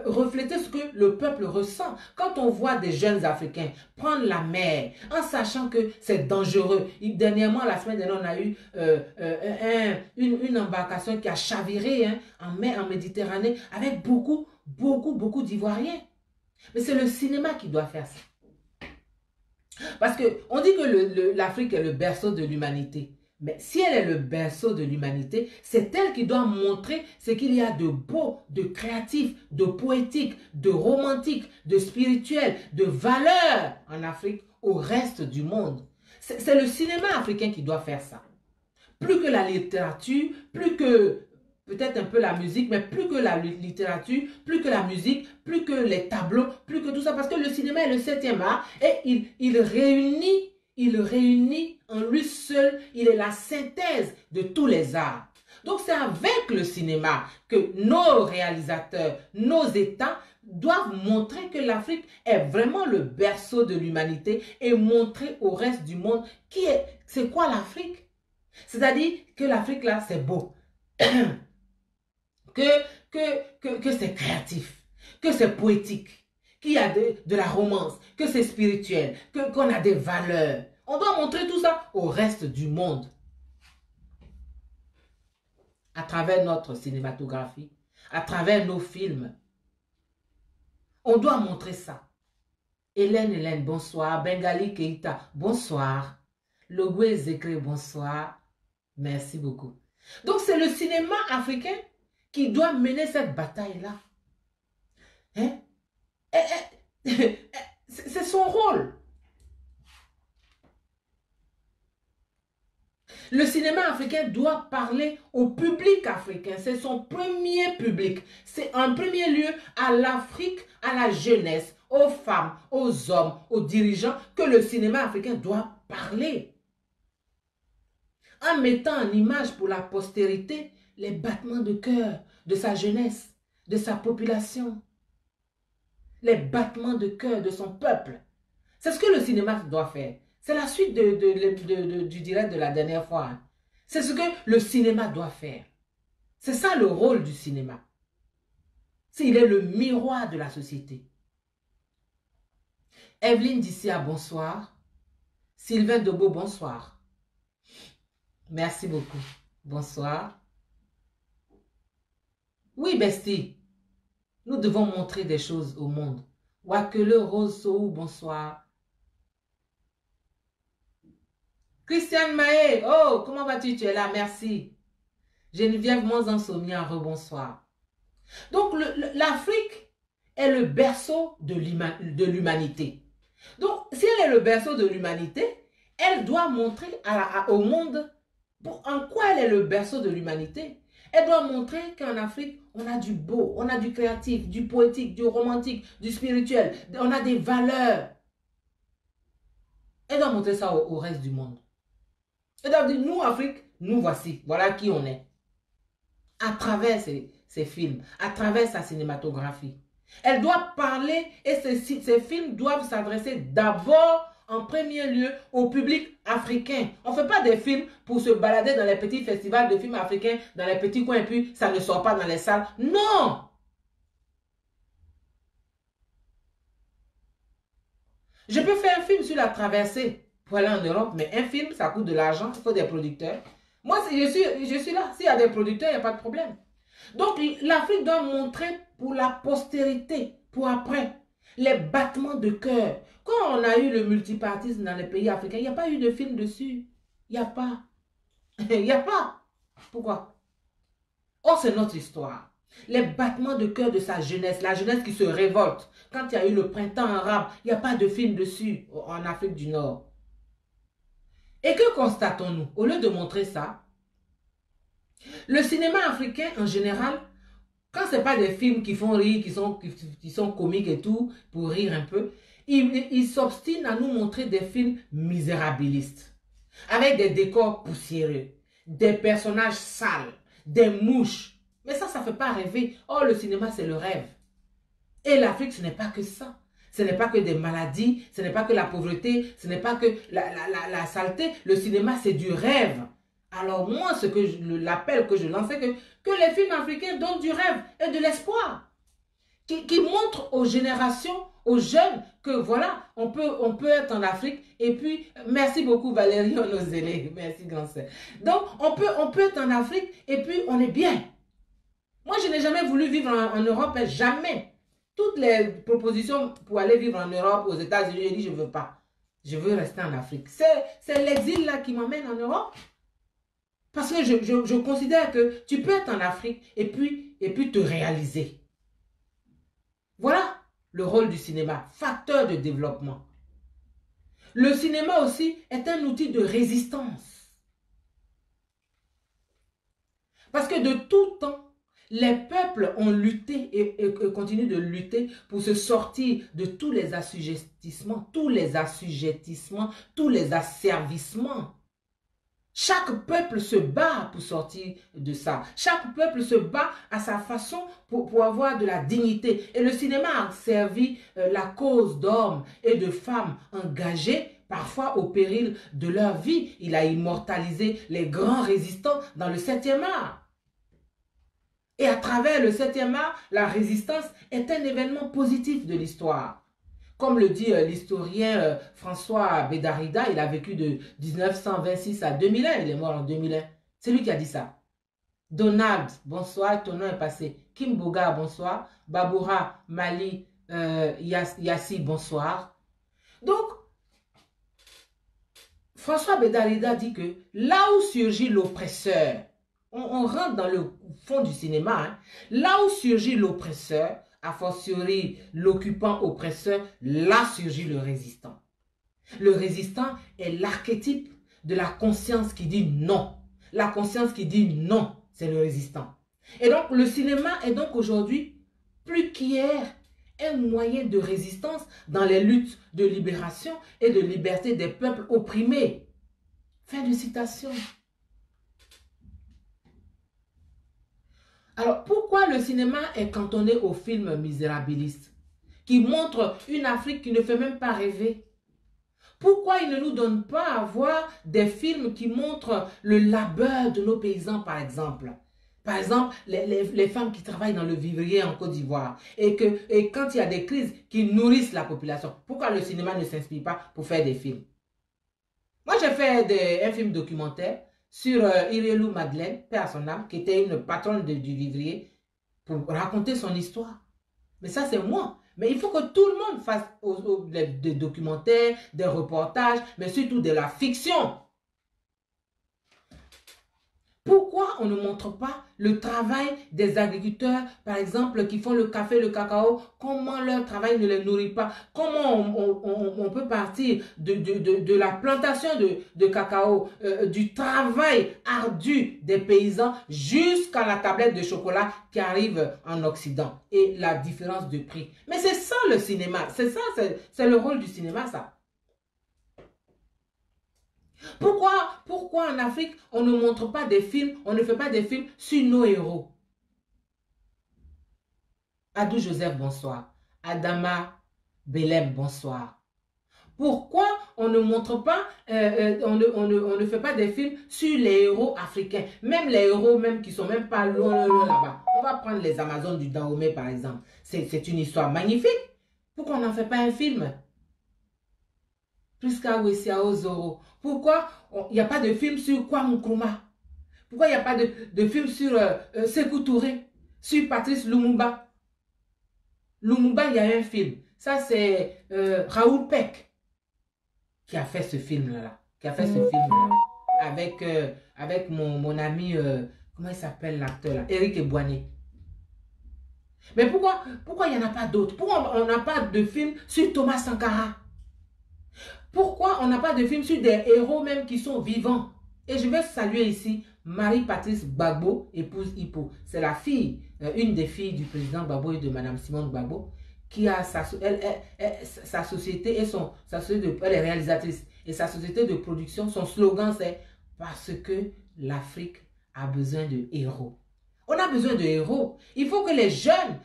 refléter ce que le peuple ressent. Quand on voit des jeunes Africains prendre la mer en sachant que c'est dangereux. Dernièrement, la semaine dernière, on a eu une embarcation qui a chaviré en mer, en Méditerranée, avec beaucoup d'Ivoiriens. Mais c'est le cinéma qui doit faire ça. Parce qu'on dit que l'Afrique est le berceau de l'humanité. Mais si elle est le berceau de l'humanité, c'est elle qui doit montrer ce qu'il y a de beau, de créatif, de poétique, de romantique, de spirituel, de valeur en Afrique au reste du monde. C'est le cinéma africain qui doit faire ça. Plus que la littérature, plus que peut-être un peu la musique, mais plus que la littérature, plus que la musique, plus que les tableaux, plus que tout ça. Parce que le cinéma est le 7e art et il réunit en lui seul, il est la synthèse de tous les arts. Donc c'est avec le cinéma que nos réalisateurs, nos États doivent montrer que l'Afrique est vraiment le berceau de l'humanité et montrer au reste du monde c'est quoi l'Afrique. C'est-à-dire que l'Afrique là c'est beau, que c'est créatif, que c'est poétique, qu'il y a de la romance, que c'est spirituel, qu'on a des valeurs. On doit montrer tout ça au reste du monde. À travers notre cinématographie, à travers nos films. On doit montrer ça. Hélène, bonsoir. Bengali Keita, bonsoir. Logwe Zekre, bonsoir. Merci beaucoup. Donc c'est le cinéma africain qui doit mener cette bataille-là. Hein? C'est son rôle. Le cinéma africain doit parler au public africain. C'est son premier public. C'est en premier lieu à l'Afrique, à la jeunesse, aux femmes, aux hommes, aux dirigeants que le cinéma africain doit parler. En mettant en image pour la postérité les battements de cœur de sa jeunesse, de sa population. Les battements de cœur de son peuple. C'est ce que le cinéma doit faire. C'est la suite du direct de la dernière fois. C'est ce que le cinéma doit faire. C'est ça le rôle du cinéma. Il est le miroir de la société. Evelyne Dissia, bonsoir. Sylvain Debo, bonsoir. Merci beaucoup. Bonsoir. Oui, bestie. Nous devons montrer des choses au monde. Wakele Rose Sou, bonsoir. Christiane Maé, oh, comment vas-tu? Tu es là, merci. Geneviève Monzansomia, rebonsoir. Donc, l'Afrique est le berceau de l'humanité. Donc, si elle est le berceau de l'humanité, elle doit montrer au monde en quoi elle est le berceau de l'humanité. Elle doit montrer qu'en Afrique, on a du beau, on a du créatif, du poétique, du romantique, du spirituel. On a des valeurs. Elle doit montrer ça au reste du monde. Elle doit dire, nous, Afrique, nous voici. Voilà qui on est. À travers ces films, à travers sa cinématographie. Elle doit parler et ces films doivent s'adresser d'abord, en premier lieu, au public africain. On ne fait pas des films pour se balader dans les petits festivals de films africains, dans les petits coins, et puis ça ne sort pas dans les salles. Non! Je peux faire un film sur la traversée pour aller en Europe, mais un film, ça coûte de l'argent, il faut des producteurs. Moi, je suis là. S'il y a des producteurs, il n'y a pas de problème. Donc, l'Afrique doit montrer pour la postérité, pour après, les battements de cœur. Quand on a eu le multipartisme dans les pays africains, il n'y a pas eu de film dessus. Il n'y a pas. Il n'y a pas. Pourquoi? Oh, c'est notre histoire. Les battements de cœur de sa jeunesse, la jeunesse qui se révolte. Quand il y a eu le printemps arabe, il n'y a pas de film dessus en Afrique du Nord. Et que constatons-nous? Au lieu de montrer ça, le cinéma africain en général, quand ce n'est pas des films qui font rire, qui sont comiques et tout, pour rire un peu, il s'obstine à nous montrer des films misérabilistes, avec des décors poussiéreux, des personnages sales, des mouches. Mais ça ne fait pas rêver. Oh, le cinéma, c'est le rêve. Et l'Afrique, ce n'est pas que ça. Ce n'est pas que des maladies, ce n'est pas que la pauvreté, ce n'est pas que la saleté. Le cinéma, c'est du rêve. Alors moi, l'appel que je lance, c'est que les films africains donnent du rêve et de l'espoir. Qui montrent aux générations, aux jeunes, que voilà, on peut être en Afrique. Et puis, merci beaucoup Valérie Onozélé. Merci grand sœur. Donc, on peut être en Afrique et puis on est bien. Moi, je n'ai jamais voulu vivre en Europe, jamais. Toutes les propositions pour aller vivre en Europe, aux États-Unis, j'ai dit, je ne veux pas. Je veux rester en Afrique. C'est l'exil là qui m'emmène en Europe. Parce que je considère que tu peux être en Afrique et puis te réaliser. Voilà le rôle du cinéma, facteur de développement. Le cinéma aussi est un outil de résistance. Parce que de tout temps, les peuples ont lutté et continuent de lutter pour se sortir de tous les assujettissements, tous les asservissements. Chaque peuple se bat pour sortir de ça. Chaque peuple se bat à sa façon pour avoir de la dignité. Et le cinéma a servi la cause d'hommes et de femmes engagés, parfois au péril de leur vie. Il a immortalisé les grands résistants dans le 7e art. Et à travers le 7e art, la résistance est un événement positif de l'histoire. Comme le dit l'historien François Bédarida, il a vécu de 1926 à 2001, il est mort en 2001. C'est lui qui a dit ça. Donald, bonsoir, ton nom est passé. Kim Boga, bonsoir. Baboura, Mali, Yassi, bonsoir. Donc, François Bédarida dit que là où surgit l'oppresseur, on rentre dans le fond du cinéma, hein, là où surgit l'oppresseur, a fortiori l'occupant oppresseur, là surgit le résistant. Le résistant est l'archétype de la conscience qui dit non. La conscience qui dit non, c'est le résistant. Et donc le cinéma est donc aujourd'hui, plus qu'hier, un moyen de résistance dans les luttes de libération et de liberté des peuples opprimés. Fin de citation. Alors, pourquoi le cinéma est cantonné aux films misérabilistes qui montrent une Afrique qui ne fait même pas rêver? Pourquoi ils ne nous donnent pas à voir des films qui montrent le labeur de nos paysans, par exemple? Par exemple, les femmes qui travaillent dans le vivrier en Côte d'Ivoire et quand il y a des crises qui nourrissent la population, pourquoi le cinéma ne s'inspire pas pour faire des films? Moi, j'ai fait un film documentaire sur Irelou Madeleine, paix à son âme, qui était une patronne du vivrier, pour raconter son histoire. Mais ça, c'est moi. Mais il faut que tout le monde fasse des documentaires, des reportages, mais surtout de la fiction. Pourquoi on ne montre pas le travail des agriculteurs, par exemple, qui font le café, le cacao, comment leur travail ne les nourrit pas? Comment on peut partir de la plantation de cacao, du travail ardu des paysans jusqu'à la tablette de chocolat qui arrive en Occident et la différence de prix. Mais c'est ça le cinéma, c'est ça, c'est le rôle du cinéma, ça. Pourquoi en Afrique, on ne montre pas des films, on ne fait pas des films sur nos héros? Adou Joseph, bonsoir. Adama Belem, bonsoir. Pourquoi on ne montre pas, on ne fait pas des films sur les héros africains? Même les héros même qui sont même pas loin là-bas. On va prendre les Amazones du Dahomey par exemple. C'est une histoire magnifique. Pourquoi on n'en fait pas un film? Priska Wessiao Zoro. Pourquoi il n'y a pas de film sur Kwame Nkrumah? Pourquoi il n'y a pas de film sur Sékou Touré, sur Patrice Lumumba? Lumumba, il y a un film. Ça, c'est Raoul Peck qui a fait ce film-là. Qui a fait ce film-là. Avec mon ami, comment il s'appelle l'acteur là? Éric Ebouané. Mais pourquoi il n'y en a pas d'autres? Pourquoi on n'a pas de film sur Thomas Sankara? Pourquoi on n'a pas de film sur des héros même qui sont vivants? Et je vais saluer ici Marie-Patrice Gbagbo, épouse Hippo. C'est la fille, une des filles du président Gbagbo et de Madame Simone Gbagbo, qui a sa société et elle est réalisatrice. Et sa société de production, son slogan c'est « Parce que l'Afrique a besoin de héros ». On a besoin de héros. Il faut que les jeunes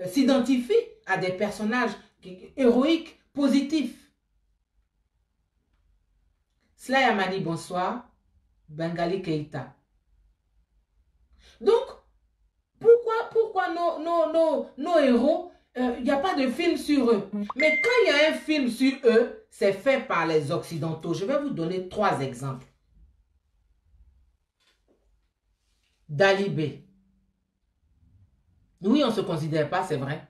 s'identifient à des personnages héroïques, positifs. Slay Amani, bonsoir. Bengali Keita. Donc, pourquoi nos héros, il n'y a pas de film sur eux? Mais quand il y a un film sur eux, c'est fait par les Occidentaux. Je vais vous donner 3 exemples. Dalibé. Oui, on ne se considère pas, c'est vrai.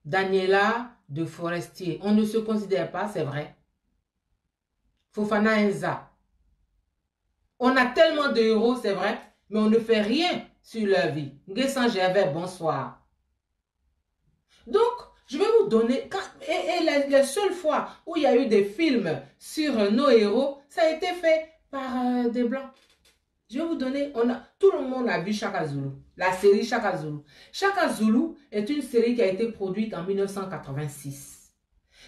Daniela de Forestier. On ne se considère pas, c'est vrai. Fofana Enza. On a tellement de héros, c'est vrai, mais on ne fait rien sur leur vie. Nguessan Gervais, bonsoir. Donc, je vais vous donner... la seule fois où il y a eu des films sur nos héros, ça a été fait par des Blancs. Je vais vous donner... tout le monde a vu Shaka Zulu, la série Shaka Zulu. Shaka Zulu est une série qui a été produite en 1986.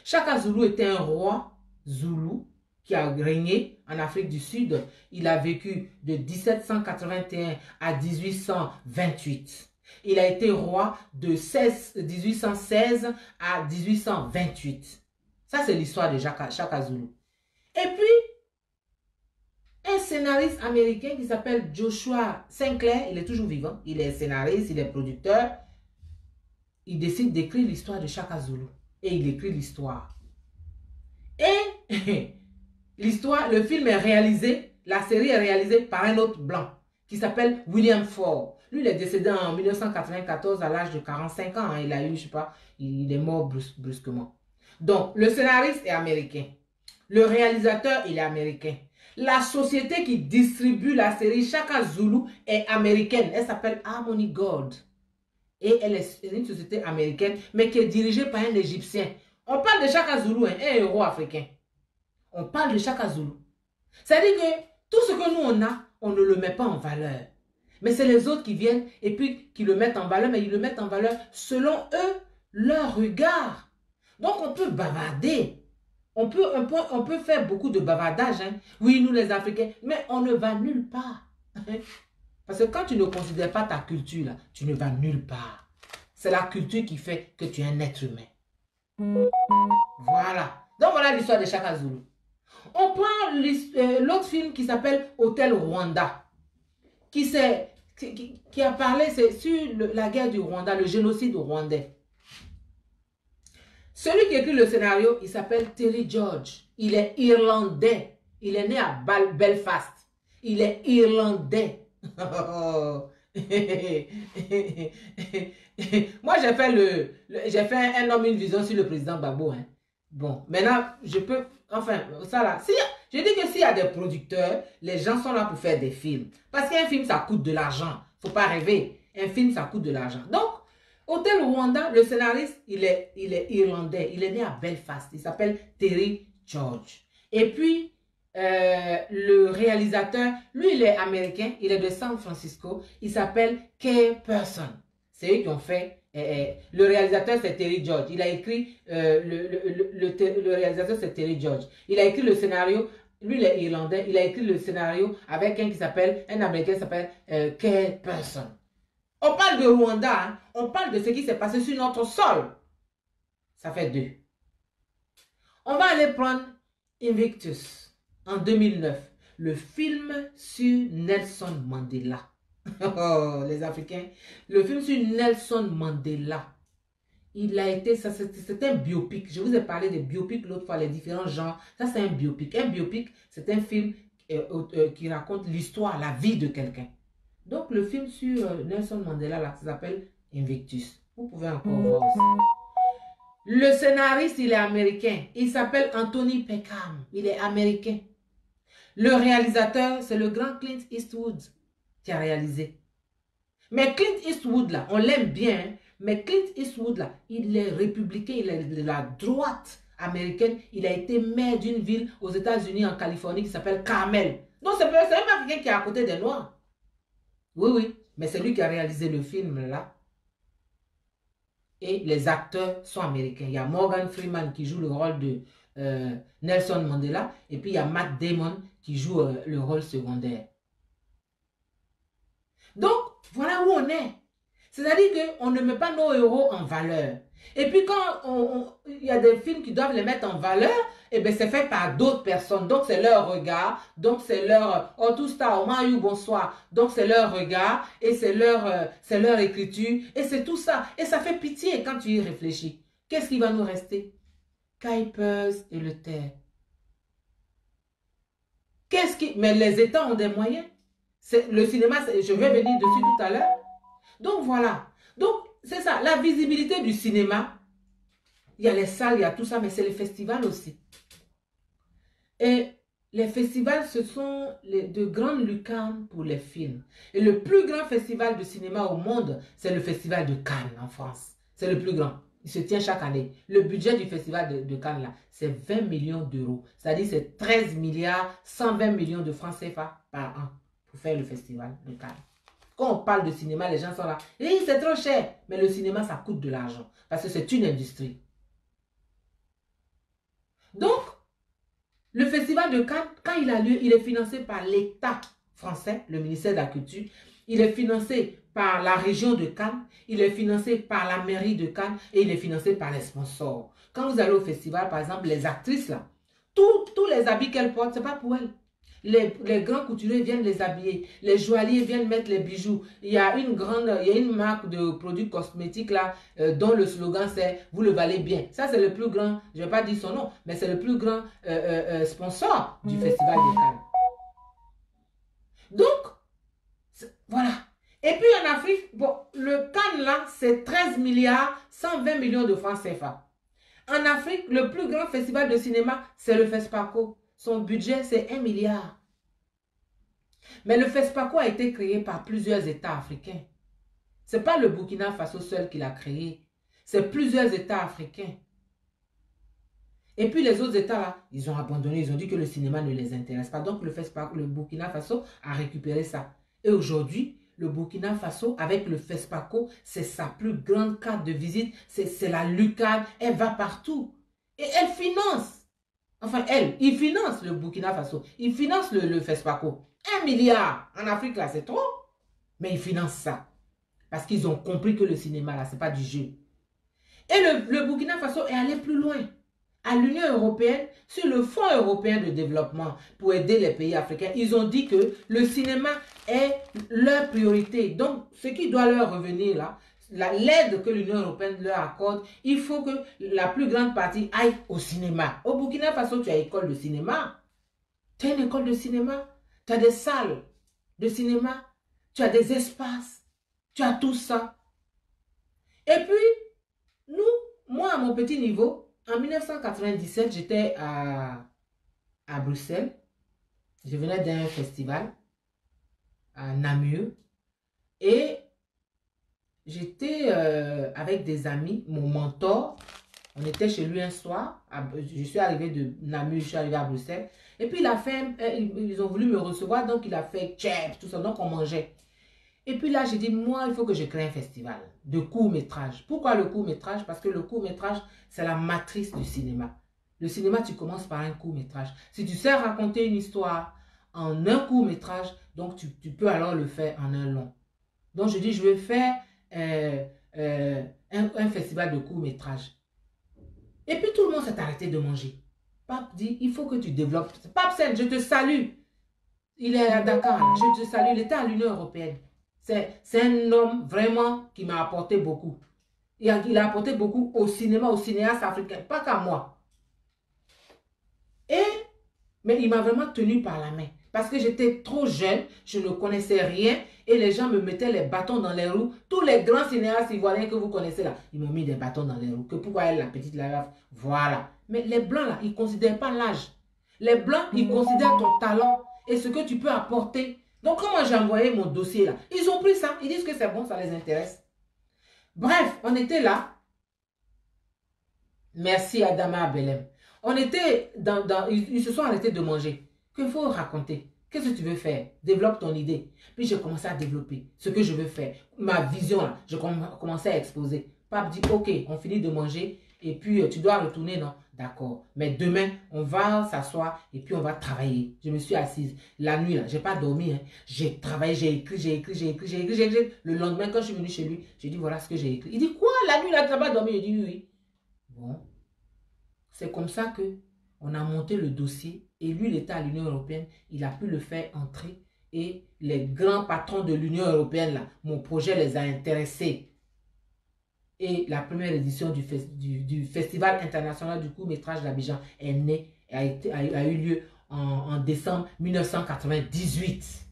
Shaka Zulu était un roi Zulu qui a régné en Afrique du Sud. Il a vécu de 1781 à 1828. Il a été roi de 1816 à 1828. Ça, c'est l'histoire de Shaka Zulu. Et puis, un scénariste américain qui s'appelle Joshua Sinclair, il est toujours vivant, il est scénariste, il est producteur. Il décide d'écrire l'histoire de Shaka Zulu. Et il écrit l'histoire. Et... le film est réalisé, la série est réalisée par un autre blanc qui s'appelle William Ford. Lui, il est décédé en 1994 à l'âge de 45 ans. Il a eu, je sais pas, il est mort brusquement. Donc, le scénariste est américain. Le réalisateur, il est américain. La société qui distribue la série Shaka Zulu est américaine. Elle s'appelle Harmony Gold. Et elle est une société américaine, mais qui est dirigée par un Égyptien. On parle de Shaka Zulu, un héros africain. On parle de Shaka Zulu. C'est-à-dire que tout ce que nous on a, on ne le met pas en valeur. Mais c'est les autres qui viennent et puis qui le mettent en valeur, mais ils le mettent en valeur selon eux, leur regard. Donc on peut bavarder. On peut faire beaucoup de bavardage. Hein. Oui, nous les Africains, mais on ne va nulle part. Parce que quand tu ne considères pas ta culture, là, tu ne vas nulle part. C'est la culture qui fait que tu es un être humain. Voilà. Donc voilà l'histoire de Chaka Zulu. On prend l'autre film qui s'appelle Hôtel Rwanda, qui a parlé sur la guerre du Rwanda, le génocide rwandais. Celui qui écrit le scénario, il s'appelle Terry George. Il est irlandais. Il est né à Belfast. Il est irlandais. Moi, j'ai fait un homme, une vision sur le président Gbagbo. Hein. Bon, maintenant, je peux... Enfin, ça là... Je dis que s'il y a des producteurs, les gens sont là pour faire des films. Parce qu'un film, ça coûte de l'argent. Faut pas rêver. Un film, ça coûte de l'argent. Donc, Hôtel Rwanda, le scénariste, il est irlandais. Il est né à Belfast. Il s'appelle Terry George. Et puis, le réalisateur, lui, il est américain. Il est de San Francisco. Il s'appelle Kay Person. C'est eux qui ont fait... le réalisateur, c'est Terry George. Il a écrit... le réalisateur, c'est Terry George. Il a écrit le scénario... Lui, il est irlandais. Il a écrit le scénario avec un américain qui s'appelle Kay Person. On parle de Rwanda, hein? On parle de ce qui s'est passé sur notre sol. Ça fait 2. On va aller prendre Invictus en 2009. Le film sur Nelson Mandela. Oh, les Africains. Le film sur Nelson Mandela. Il a été, c'est un biopic. Je vous ai parlé de biopic l'autre fois, les différents genres. Ça, c'est un biopic. Un biopic, c'est un film qui raconte l'histoire, la vie de quelqu'un. Donc, le film sur Nelson Mandela, là, ça s'appelle Invictus. Vous pouvez encore voir aussi. Le scénariste, il est américain. Il s'appelle Anthony Peckham. Il est américain. Le réalisateur, c'est le grand Clint Eastwood qui a réalisé. Mais Clint Eastwood, là, on l'aime bien, hein, mais Clint Eastwood, là, il est républicain, il est de la droite américaine. Il a été maire d'une ville aux États-Unis, en Californie, qui s'appelle Carmel. Donc, c'est un Africain qui est à côté des Noirs. Oui, oui, mais c'est lui qui a réalisé le film, là. Et les acteurs sont américains. Il y a Morgan Freeman qui joue le rôle de Nelson Mandela. Et puis, il y a Matt Damon qui joue le rôle secondaire. Donc, voilà où on est. C'est-à-dire qu'on ne met pas nos héros en valeur. Et puis, quand il y a des films qui doivent les mettre en valeur, eh bien, c'est fait par d'autres personnes. Donc, c'est leur regard. Donc, c'est leur... Oh, tout ça, Omayou, bonsoir. Donc, c'est leur regard et c'est leur écriture. Et c'est tout ça. Et ça fait pitié quand tu y réfléchis. Qu'est-ce qui va nous rester? Kuipers et le terre. Mais les États ont des moyens. Le cinéma, je vais venir dessus tout à l'heure. Donc, voilà. Donc, c'est ça. La visibilité du cinéma, il y a les salles, il y a tout ça, mais c'est les festivals aussi. Et les festivals, ce sont de grandes lucarnes pour les films. Et le plus grand festival de cinéma au monde, c'est le festival de Cannes en France. C'est le plus grand. Il se tient chaque année. Le budget du festival de Cannes, là, c'est 20 millions d'euros. C'est-à-dire c'est 13 milliards, 120 millions de francs CFA par an pour faire le festival de Cannes. Quand on parle de cinéma, les gens sont là. Et c'est trop cher. Mais le cinéma, ça coûte de l'argent. Parce que c'est une industrie. Donc, le festival de Cannes, quand il a lieu, il est financé par l'État français, le ministère de la Culture. Il est financé par la région de Cannes. Il est financé par la mairie de Cannes. Et il est financé par les sponsors. Quand vous allez au festival, par exemple, les actrices, là, tous les habits qu'elles portent, ce n'est pas pour elles. Les grands couturiers viennent les habiller. Les joailliers viennent mettre les bijoux. Il y a une marque de produits cosmétiques là, dont le slogan c'est « Vous le valez bien ». Ça, c'est le plus grand, je ne vais pas dire son nom, mais c'est le plus grand sponsor du Festival de Cannes. Donc, voilà. Et puis en Afrique, bon, le Cannes là, c'est 13 milliards, 120 millions de francs CFA. En Afrique, le plus grand festival de cinéma, c'est le FESPACO. Son budget, c'est 1 milliard. Mais le FESPACO a été créé par plusieurs États africains. Ce n'est pas le Burkina Faso seul qui l'a créé. C'est plusieurs États africains. Et puis les autres États, là, ils ont abandonné. Ils ont dit que le cinéma ne les intéresse pas. Donc le FESPACO, le Burkina Faso a récupéré ça. Et aujourd'hui, le Burkina Faso, avec le FESPACO, c'est sa plus grande carte de visite. C'est la lucarne. Elle va partout. Et elle finance. Enfin, il finance le Burkina Faso. Il finance le FESPACO. 1 milliard en Afrique, là, c'est trop. Mais ils financent ça. Parce qu'ils ont compris que le cinéma, là, c'est pas du jeu. Et le Burkina Faso est allé plus loin. à l'Union européenne sur le Fonds européen de développement pour aider les pays africains. Ils ont dit que le cinéma est leur priorité. Donc, ce qui doit leur revenir là, l'aide que l'Union européenne leur accorde, il faut que la plus grande partie aille au cinéma. Au Burkina Faso, tu as école de cinéma. Tu as une école de cinéma. Tu as des salles de cinéma. Tu as des espaces. Tu as tout ça. Et puis, moi, à mon petit niveau, en 1997, j'étais à Bruxelles. Je venais d'un festival à Namur. Et j'étais avec des amis, mon mentor. On était chez lui un soir. Je suis arrivé de Namur, je suis arrivé à Bruxelles. Et puis, il a fait, ils ont voulu me recevoir, donc il a fait tchèp, tout ça. Donc, on mangeait. Et puis là, j'ai dit, moi, il faut que je crée un festival de court-métrage. Pourquoi le court-métrage? Parce que le court-métrage, c'est la matrice du cinéma. Le cinéma, tu commences par un court-métrage. Si tu sais raconter une histoire en un court-métrage, donc tu peux alors le faire en un long. Donc, je dis, je vais faire un festival de court-métrage. Et puis, tout le monde s'est arrêté de manger. Pape dit, il faut que tu développes. Pape Sen, je te salue. Il est à Dakar, je te salue. Il était à l'Union européenne. C'est un homme vraiment qui m'a apporté beaucoup. Il a apporté beaucoup au cinéma, aux cinéastes africains, pas qu'à moi. Mais il m'a vraiment tenu par la main. Parce que j'étais trop jeune, je ne connaissais rien et les gens me mettaient les bâtons dans les roues. Tous les grands cinéastes ivoiriens que vous connaissez là, ils m'ont mis des bâtons dans les roues. Que pourquoi elle, la petite, là, voilà. Mais les blancs là, ils ne considèrent pas l'âge. Les blancs, ils considèrent ton talent et ce que tu peux apporter. Donc, comment j'ai envoyé mon dossier là? Ils ont pris ça. Ils disent que c'est bon, ça les intéresse. Bref, on était là. Merci Adama Abelem. On était ils se sont arrêtés de manger. Qu'il faut raconter. Qu'est-ce que tu veux faire? Développe ton idée. Puis j'ai commencé à développer ce que je veux faire. Ma vision là, je commençais à exposer. Pape dit, ok, on finit de manger et puis tu dois retourner, non? D'accord. Mais demain, on va s'asseoir et puis on va travailler. Je me suis assise. La nuit, là, je n'ai pas dormi. Hein. J'ai travaillé, j'ai écrit. Le lendemain, quand je suis venu chez lui, j'ai dit, voilà ce que j'ai écrit. Il dit, quoi? La nuit, là, tu n'as pas dormi? Je dis, oui. Bon. C'est comme ça que on a monté le dossier et lui, il était à l'Union européenne. Il a pu le faire entrer et les grands patrons de l'Union européenne, là, mon projet les a intéressés. Et la première édition du Festival international du court-métrage d'Abidjan est née et a eu lieu en décembre 1998.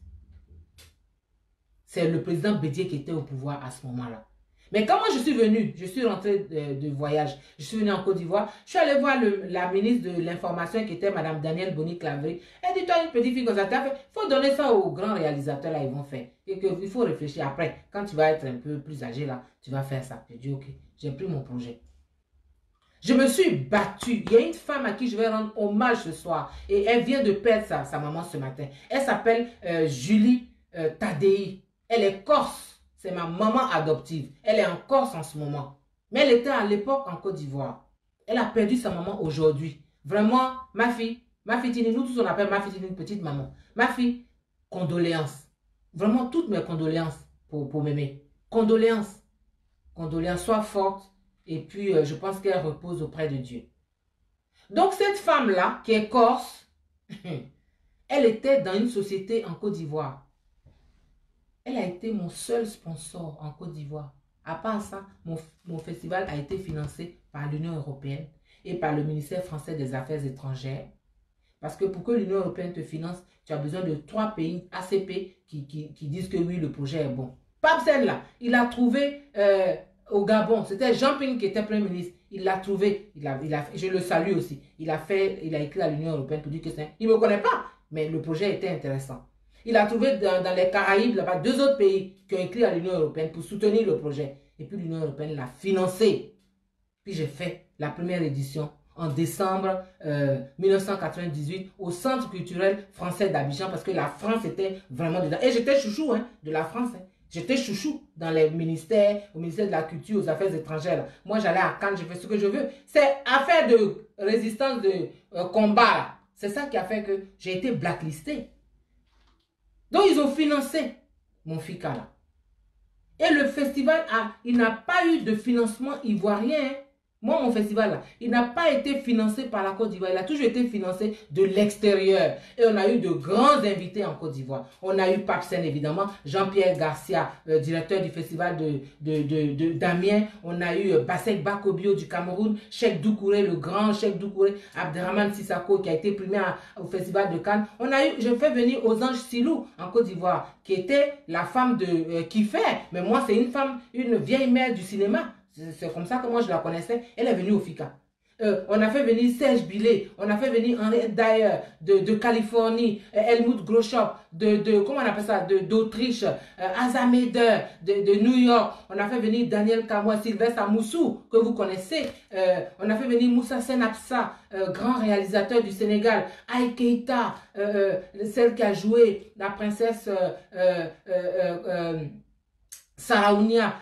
C'est le président Bédié qui était au pouvoir à ce moment-là. Mais quand moi je suis venu, je suis rentré de voyage, je suis venu en Côte d'Ivoire, je suis allé voir la ministre de l'Information qui était Mme Danielle Boni-Clavry. Elle dit, toi une petite fille comme ça, il faut donner ça aux grands réalisateurs, là, ils vont faire. Et il faut réfléchir après, quand tu vas être un peu plus âgé, là, tu vas faire ça. J'ai dit, ok, j'ai pris mon projet. Je me suis battue. Il y a une femme à qui je vais rendre hommage ce soir. Et elle vient de perdre sa maman ce matin. Elle s'appelle Julie Tadei. Elle est corse. C'est ma maman adoptive. Elle est en Corse en ce moment. Mais elle était à l'époque en Côte d'Ivoire. Elle a perdu sa maman aujourd'hui. Vraiment, ma fille Tini, nous tous on appelle ma fille Tini une petite maman. Ma fille, condoléances. Vraiment toutes mes condoléances pour Mémé. Condoléances. Condoléances, sois forte. Et puis, je pense qu'elle repose auprès de Dieu. Donc, cette femme-là, qui est corse, elle était dans une société en Côte d'Ivoire. Elle a été mon seul sponsor en Côte d'Ivoire. À part ça, mon festival a été financé par l'Union européenne et par le ministère français des Affaires étrangères. Parce que pour que l'Union européenne te finance, tu as besoin de 3 pays ACP qui disent que oui, le projet est bon. Pape Sen, là, il a trouvé au Gabon, c'était Jean Ping qui était Premier ministre. Il l'a trouvé, je le salue aussi. Il a écrit à l'Union européenne pour dire que c'est... Il ne me connaît pas, mais le projet était intéressant. Il a trouvé dans les Caraïbes, là-bas, 2 autres pays qui ont écrit à l'Union européenne pour soutenir le projet. Et puis l'Union européenne l'a financé. Puis j'ai fait la première édition en décembre 1998 au Centre culturel français d'Abidjan parce que la France était vraiment dedans. Et j'étais chouchou de la France. J'étais chouchou dans les ministères, au ministère de la Culture, aux Affaires étrangères. Moi, j'allais à Cannes, je fais ce que je veux. C'est affaire de résistance, de combat. C'est ça qui a fait que j'ai été blacklisté. Donc, ils ont financé mon FICA là. Et le festival, il n'a pas eu de financement ivoirien. Moi, mon festival, là, il n'a pas été financé par la Côte d'Ivoire. Il a toujours été financé de l'extérieur. Et on a eu de grands invités en Côte d'Ivoire. On a eu Pape Sen, évidemment. Jean-Pierre Garcia, directeur du festival d'Amiens. On a eu Bassek Bakobio du Cameroun. Cheikh Doucouré, le grand Cheikh Doucouré. Abderrahmane Sissako, qui a été primé au festival de Cannes. On a eu, je fais venir aux Anges Silou, en Côte d'Ivoire, qui était la femme de Kiffer. Mais moi, c'est une femme, une vieille mère du cinéma. C'est comme ça que moi je la connaissais. Elle est venue au FICA. On a fait venir Serge Billet, on a fait venir Henri Dyer de Californie, Helmut Groschop comment on appelle ça, d'Autriche, Azameder de New York. On a fait venir Daniel Kamoa, Sylvestre Amoussou, que vous connaissez. On a fait venir Moussa Senapsa, grand réalisateur du Sénégal. Aïe Keita, celle qui a joué la princesse Saraounia,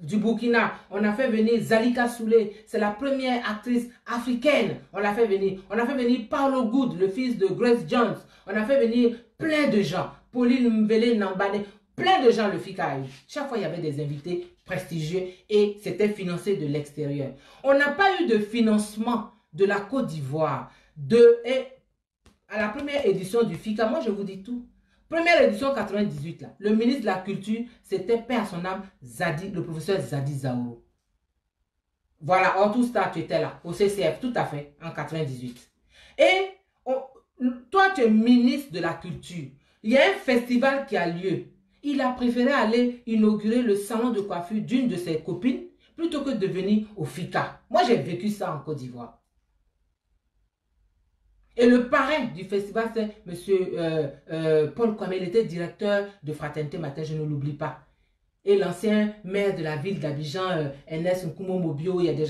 du Burkina. On a fait venir Zalika Soulé, c'est la première actrice africaine. On l'a fait venir. On a fait venir Paulo Good, le fils de Grace Jones. On a fait venir plein de gens. Pauline Mbele Nambane, plein de gens le FICA a eu. Chaque fois, il y avait des invités prestigieux et c'était financé de l'extérieur. On n'a pas eu de financement de la Côte d'Ivoire. À la première édition du FICA, moi je vous dis tout. Première édition 98, là, le ministre de la Culture, c'était paix à son âme, Zadi, le professeur Zadi Zaoro. Voilà, en tout ça, tu étais là, au CCF, tout à fait, en 98. Et toi, tu es ministre de la Culture. Il y a un festival qui a lieu. Il a préféré aller inaugurer le salon de coiffure d'une de ses copines plutôt que de venir au FICA. Moi, j'ai vécu ça en Côte d'Ivoire. Et le parrain du festival, c'est M. Paul Kwame. Il était directeur de Fraternité Matin, je ne l'oublie pas. Et l'ancien maire de la ville d'Abidjan, Ernest Nkumo Mobio, il y a des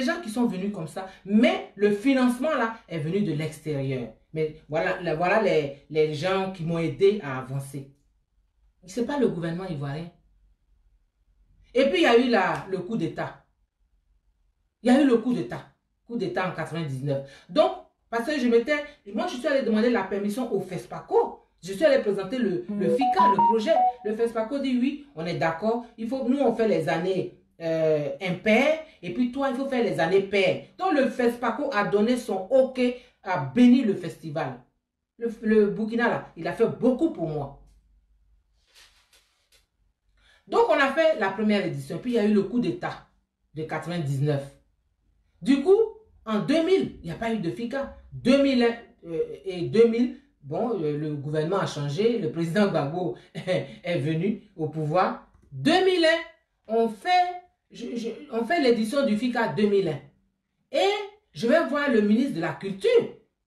gens qui sont venus comme ça. Mais le financement, là, est venu de l'extérieur. Mais voilà les gens qui m'ont aidé à avancer. Ce n'est pas le gouvernement ivoirien. Et puis, il y a eu le coup d'État. Il y a eu le coup d'État en 99. Donc, parce que moi je suis allé demander la permission au FESPACO. Je suis allé présenter le FICA, le projet. Le FESPACO dit oui, on est d'accord. Nous on fait les années impaires et puis toi il faut faire les années paires. Donc le FESPACO a donné son OK, a béni le festival. Le Burkina là, il a fait beaucoup pour moi. Donc on a fait la première édition, puis il y a eu le coup d'État de 99. Du coup, en 2000, il n'y a pas eu de FICA. 2001 et 2000, bon, le gouvernement a changé, le président Gbagbo est venu au pouvoir. 2001, on fait l'édition du FICA 2001. Et je vais voir le ministre de la Culture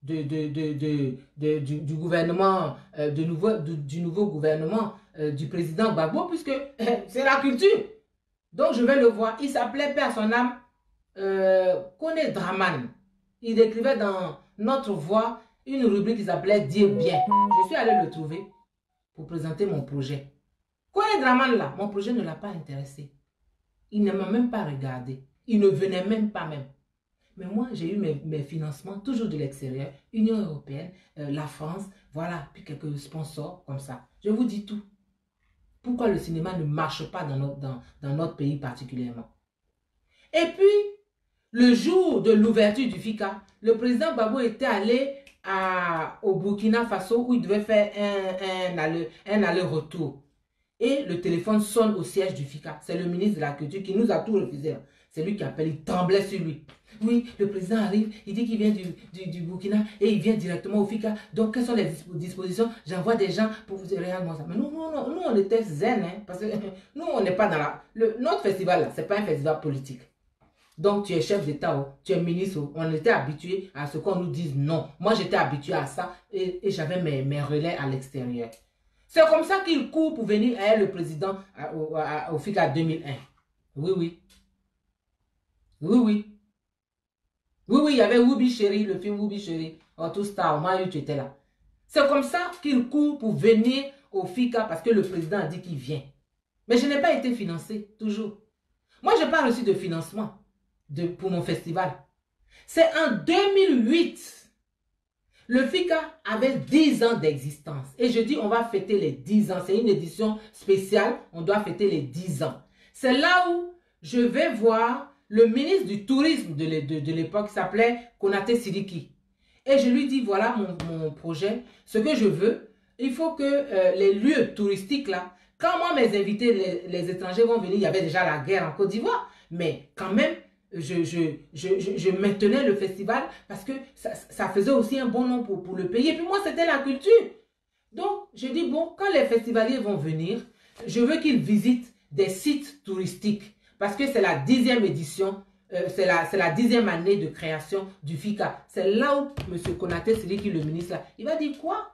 du gouvernement, du nouveau gouvernement du président Gbagbo, puisque c'est la culture. Donc je vais le voir. Il s'appelait Paix à son âme, Kone Draman. Il écrivait dans Notre Voix une rubrique qui s'appelait Dire bien. Je suis allé le trouver pour présenter mon projet. Kone Draman là, mon projet ne l'a pas intéressé. Il ne m'a même pas regardé. Il ne venait même pas même. Mais moi, j'ai eu mes financements toujours de l'extérieur, Union européenne, la France, voilà, puis quelques sponsors comme ça. Je vous dis tout. Pourquoi le cinéma ne marche pas dans notre pays particulièrement. Et puis, le jour de l'ouverture du FICA, le président Gbagbo était allé au Burkina Faso où il devait faire un aller-retour. Et le téléphone sonne au siège du FICA. C'est le ministre de la Culture qui nous a tout refusé. C'est lui qui appelle, il tremblait sur lui. Oui, le président arrive, il dit qu'il vient du Burkina et il vient directement au FICA. Donc, quelles sont les dispositions? J'envoie des gens pour vous dire réellement ça. Mais nous, on était zen, hein, parce que nous, on n'est pas dans notre festival, ce n'est pas un festival politique. Donc, tu es chef d'État, tu es ministre, on était habitué à ce qu'on nous dise non. Moi, j'étais habitué à ça et j'avais mes relais à l'extérieur. C'est comme ça qu'il court pour venir le président au FICA 2001. Oui, oui. Oui, oui. Oui, oui, il y avait Woubi Chéri, le film Woubi Chéri. Oh, tout star, moi, tu étais là. C'est comme ça qu'il court pour venir au FICA parce que le président a dit qu'il vient. Mais je n'ai pas été financé, toujours. Moi, je n'ai pas reçu de financement pour mon festival. C'est en 2008. Le FICA avait 10 ans d'existence. Et je dis, on va fêter les 10 ans. C'est une édition spéciale. On doit fêter les 10 ans. C'est là où je vais voir le ministre du tourisme de l'époque qui s'appelait Konaté Sidiki. Et je lui dis, voilà mon projet, ce que je veux, il faut que les lieux touristiques là, quand moi mes invités, les étrangers vont venir, il y avait déjà la guerre en Côte d'Ivoire, mais quand même, je maintenais le festival parce que ça faisait aussi un bon nom pour le pays. Et puis moi, c'était la culture. Donc, je dis, bon, quand les festivaliers vont venir, je veux qu'ils visitent des sites touristiques parce que c'est la 10e édition, c'est la 10e année de création du FICA. C'est là où M. Konaté, c'est lui qui est le ministre, là, il va dire quoi?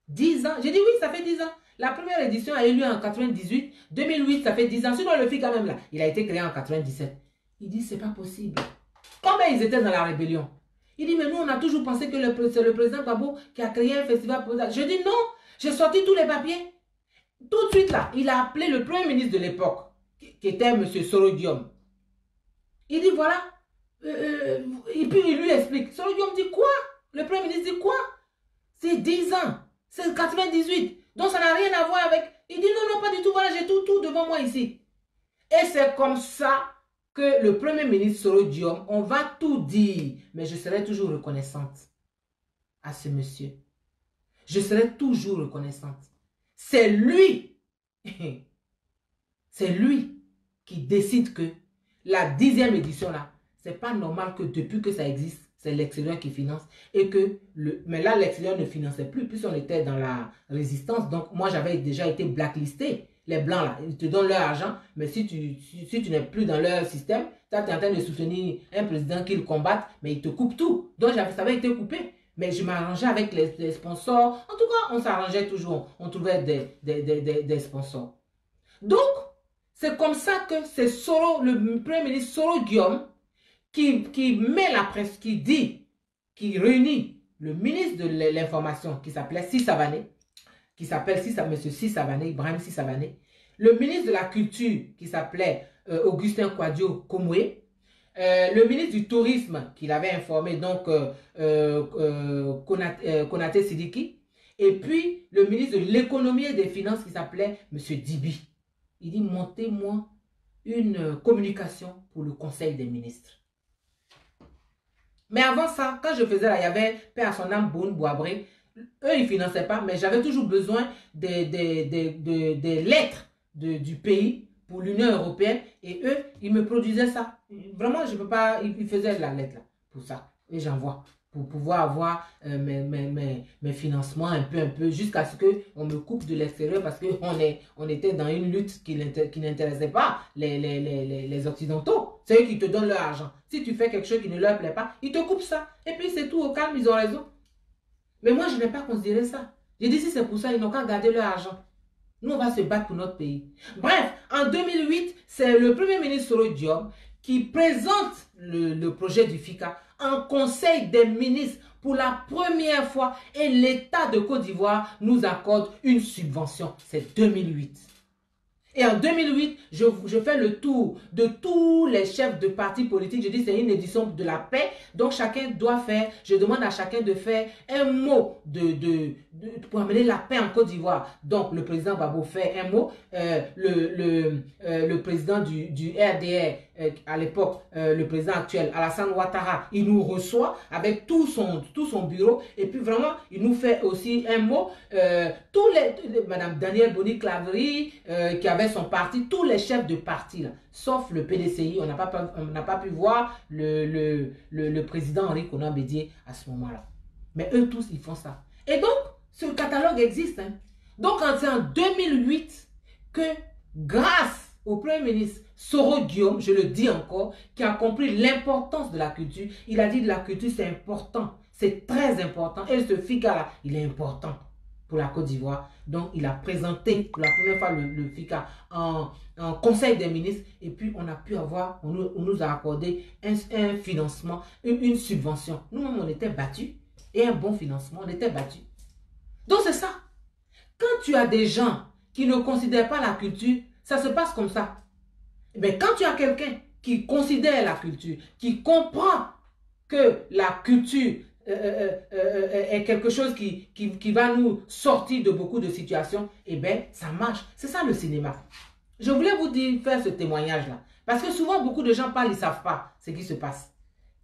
10 ans? J'ai dit oui, ça fait 10 ans. La première édition a eu lieu en 98, 2008, ça fait 10 ans. Sinon, le FICA même là, il a été créé en 97. Il dit, c'est pas possible. Combien ils étaient dans la rébellion? Il dit, mais nous, on a toujours pensé que c'est le président Gbagbo qui a créé un festival. Je dis non, j'ai sorti tous les papiers. Tout de suite là, il a appelé le premier ministre de l'époque, qui était M. Sorodium. Il dit, voilà, et puis il lui explique. Sorodium dit quoi? Le premier ministre dit quoi? C'est 10 ans, c'est 98, donc ça n'a rien à voir avec... Il dit, non, non, pas du tout, voilà, j'ai tout devant moi ici. Et c'est comme ça que le premier ministre Sorodium, on va tout dire, mais je serai toujours reconnaissante à ce monsieur. Je serai toujours reconnaissante. C'est lui, c'est lui qui décide que la 10e édition là, c'est pas normal que depuis que ça existe, c'est l'extérieur qui finance et que mais là l'extérieur ne finançait plus puisqu'on était dans la résistance. Donc moi j'avais déjà été blacklisté. Les blancs là, ils te donnent leur argent, mais si tu n'es plus dans leur système, tu es en train de soutenir un président qu'ils combattent, mais ils te coupent tout. Donc ça avait été coupé. Mais je m'arrangeais avec les sponsors. En tout cas, on s'arrangeait toujours. On trouvait des sponsors. Donc, c'est comme ça que c'est le premier ministre Sorodium qui met la presse, qui réunit le ministre de l'information qui s'appelait Sissavané, qui s'appelle M. Sissavané, Ibrahim Sissavané, le ministre de la culture qui s'appelait Augustin Kouadio Komoué, le ministre du tourisme qu'il avait informé, donc Konaté Sidiki, et puis le ministre de l'économie et des finances qui s'appelait M. Dibi. Il dit, montez-moi une communication pour le conseil des ministres. Mais avant ça, quand je faisais là, il y avait Père à son âme, Boun, Boabré. Eux, ils ne finançaient pas, mais j'avais toujours besoin des lettres du pays pour l'Union européenne. Et eux, ils me produisaient ça. Vraiment, je ne peux pas... Ils faisaient la lettre là, pour ça. Et j'envoie pour pouvoir avoir mes financements un peu, jusqu'à ce qu'on me coupe de l'extérieur parce qu'on était dans une lutte qui n'intéressait pas les Occidentaux. C'est eux qui te donnent leur argent. Si tu fais quelque chose qui ne leur plaît pas, ils te coupent ça. Et puis c'est tout au calme, ils ont raison. Mais moi, je n'ai pas considéré ça. J'ai dit, si c'est pour ça, ils n'ont qu'à garder leur argent. Nous, on va se battre pour notre pays. Bref, en 2008, c'est le premier ministre Sorodium qui présente le projet du FICA en conseil des ministres pour la première fois et l'État de Côte d'Ivoire nous accorde une subvention. C'est 2008. Et en 2008, je fais le tour de tous les chefs de partis politiques. Je dis c'est une édition de la paix. Donc chacun doit faire, je demande à chacun de faire un mot pour amener la paix en Côte d'Ivoire. Donc le président Gbagbo fait un mot. Le président du RDR, à l'époque, le président actuel, Alassane Ouattara, il nous reçoit avec tout son bureau. Et puis vraiment, il nous fait aussi un mot. Madame Danielle Boni-Claverie, qui avait son parti, tous les chefs de parti, là, sauf le PDCI, on n'a pas pu voir le président Henri Konan Bédié à ce moment-là. Mais eux tous, ils font ça. Et donc, ce catalogue existe. Hein. Donc, c'est en 2008 que, grâce au Premier ministre Sorodium, je le dis encore, qui a compris l'importance de la culture, il a dit que la culture, c'est important, c'est très important. Et ce FICA-là, il est important pour la Côte d'Ivoire. Donc, il a présenté pour la première fois le FICA en conseil des ministres. Et puis, on a pu avoir, on nous a accordé un financement, une subvention. Nous-mêmes, on était battus. Et un bon financement, on était battus. Donc, c'est ça. Quand tu as des gens qui ne considèrent pas la culture, ça se passe comme ça. Mais quand tu as quelqu'un qui considère la culture, qui comprend que la culture est quelque chose qui va nous sortir de beaucoup de situations, eh bien, ça marche. C'est ça le cinéma. Je voulais vous dire, faire ce témoignage-là. Parce que souvent, beaucoup de gens parlent, ils ne savent pas ce qui se passe.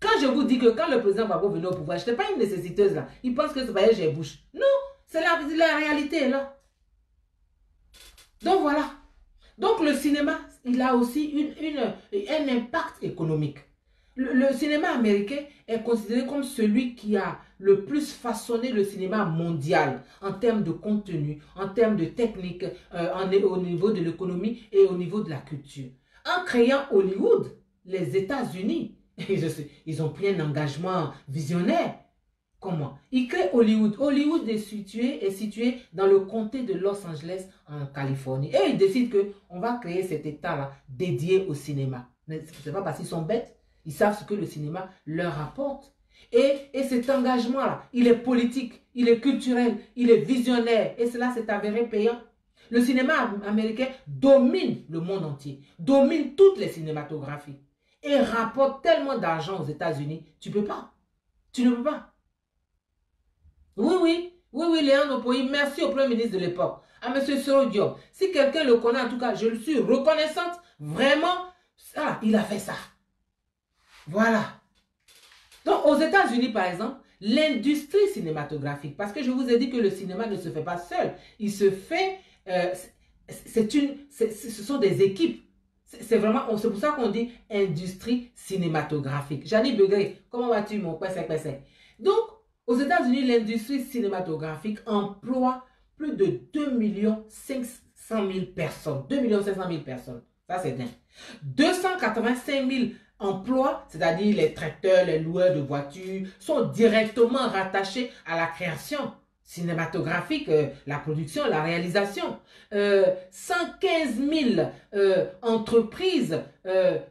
Quand je vous dis que quand le président Gbagbo venait au pouvoir, je n'étais pas une nécessiteuse là. Il pense que c'est parce que j'ai bouche. Non, c'est la réalité là. Donc voilà. Donc le cinéma, il a aussi un impact économique. Le cinéma américain est considéré comme celui qui a le plus façonné le cinéma mondial en termes de contenu, en termes de technique, au niveau de l'économie et au niveau de la culture. En créant Hollywood, les États-Unis, ils ont pris un engagement visionnaire. Comment? Ils créent Hollywood. Hollywood est situé dans le comté de Los Angeles, en Californie. Et ils décident qu'on va créer cet État-là dédié au cinéma. Ce n'est pas parce qu'ils sont bêtes. Ils savent ce que le cinéma leur apporte. Et cet engagement-là, il est politique, il est culturel, il est visionnaire. Et cela s'est avéré payant. Le cinéma américain domine le monde entier, domine toutes les cinématographies et rapporte tellement d'argent aux États-Unis. Tu ne peux pas. Tu ne peux pas. Oui, Léon Opoyi, merci au Premier ministre de l'époque, à M. Soro Diop. Si quelqu'un le connaît, en tout cas, je le suis reconnaissante, vraiment, ça, il a fait ça. Voilà. Donc, aux États-Unis, par exemple, l'industrie cinématographique, parce que je vous ai dit que le cinéma ne se fait pas seul, il se fait, ce sont des équipes. C'est pour ça qu'on dit industrie cinématographique. Janine Begré, comment vas-tu, mon pèse? Donc, aux États-Unis, l'industrie cinématographique emploie plus de 2 500 000 personnes. 2 500 000 personnes. Ça, c'est dingue. 285 000 emplois, c'est-à-dire les traiteurs, les loueurs de voitures, sont directement rattachés à la création cinématographique, la production, la réalisation. 115 000 entreprises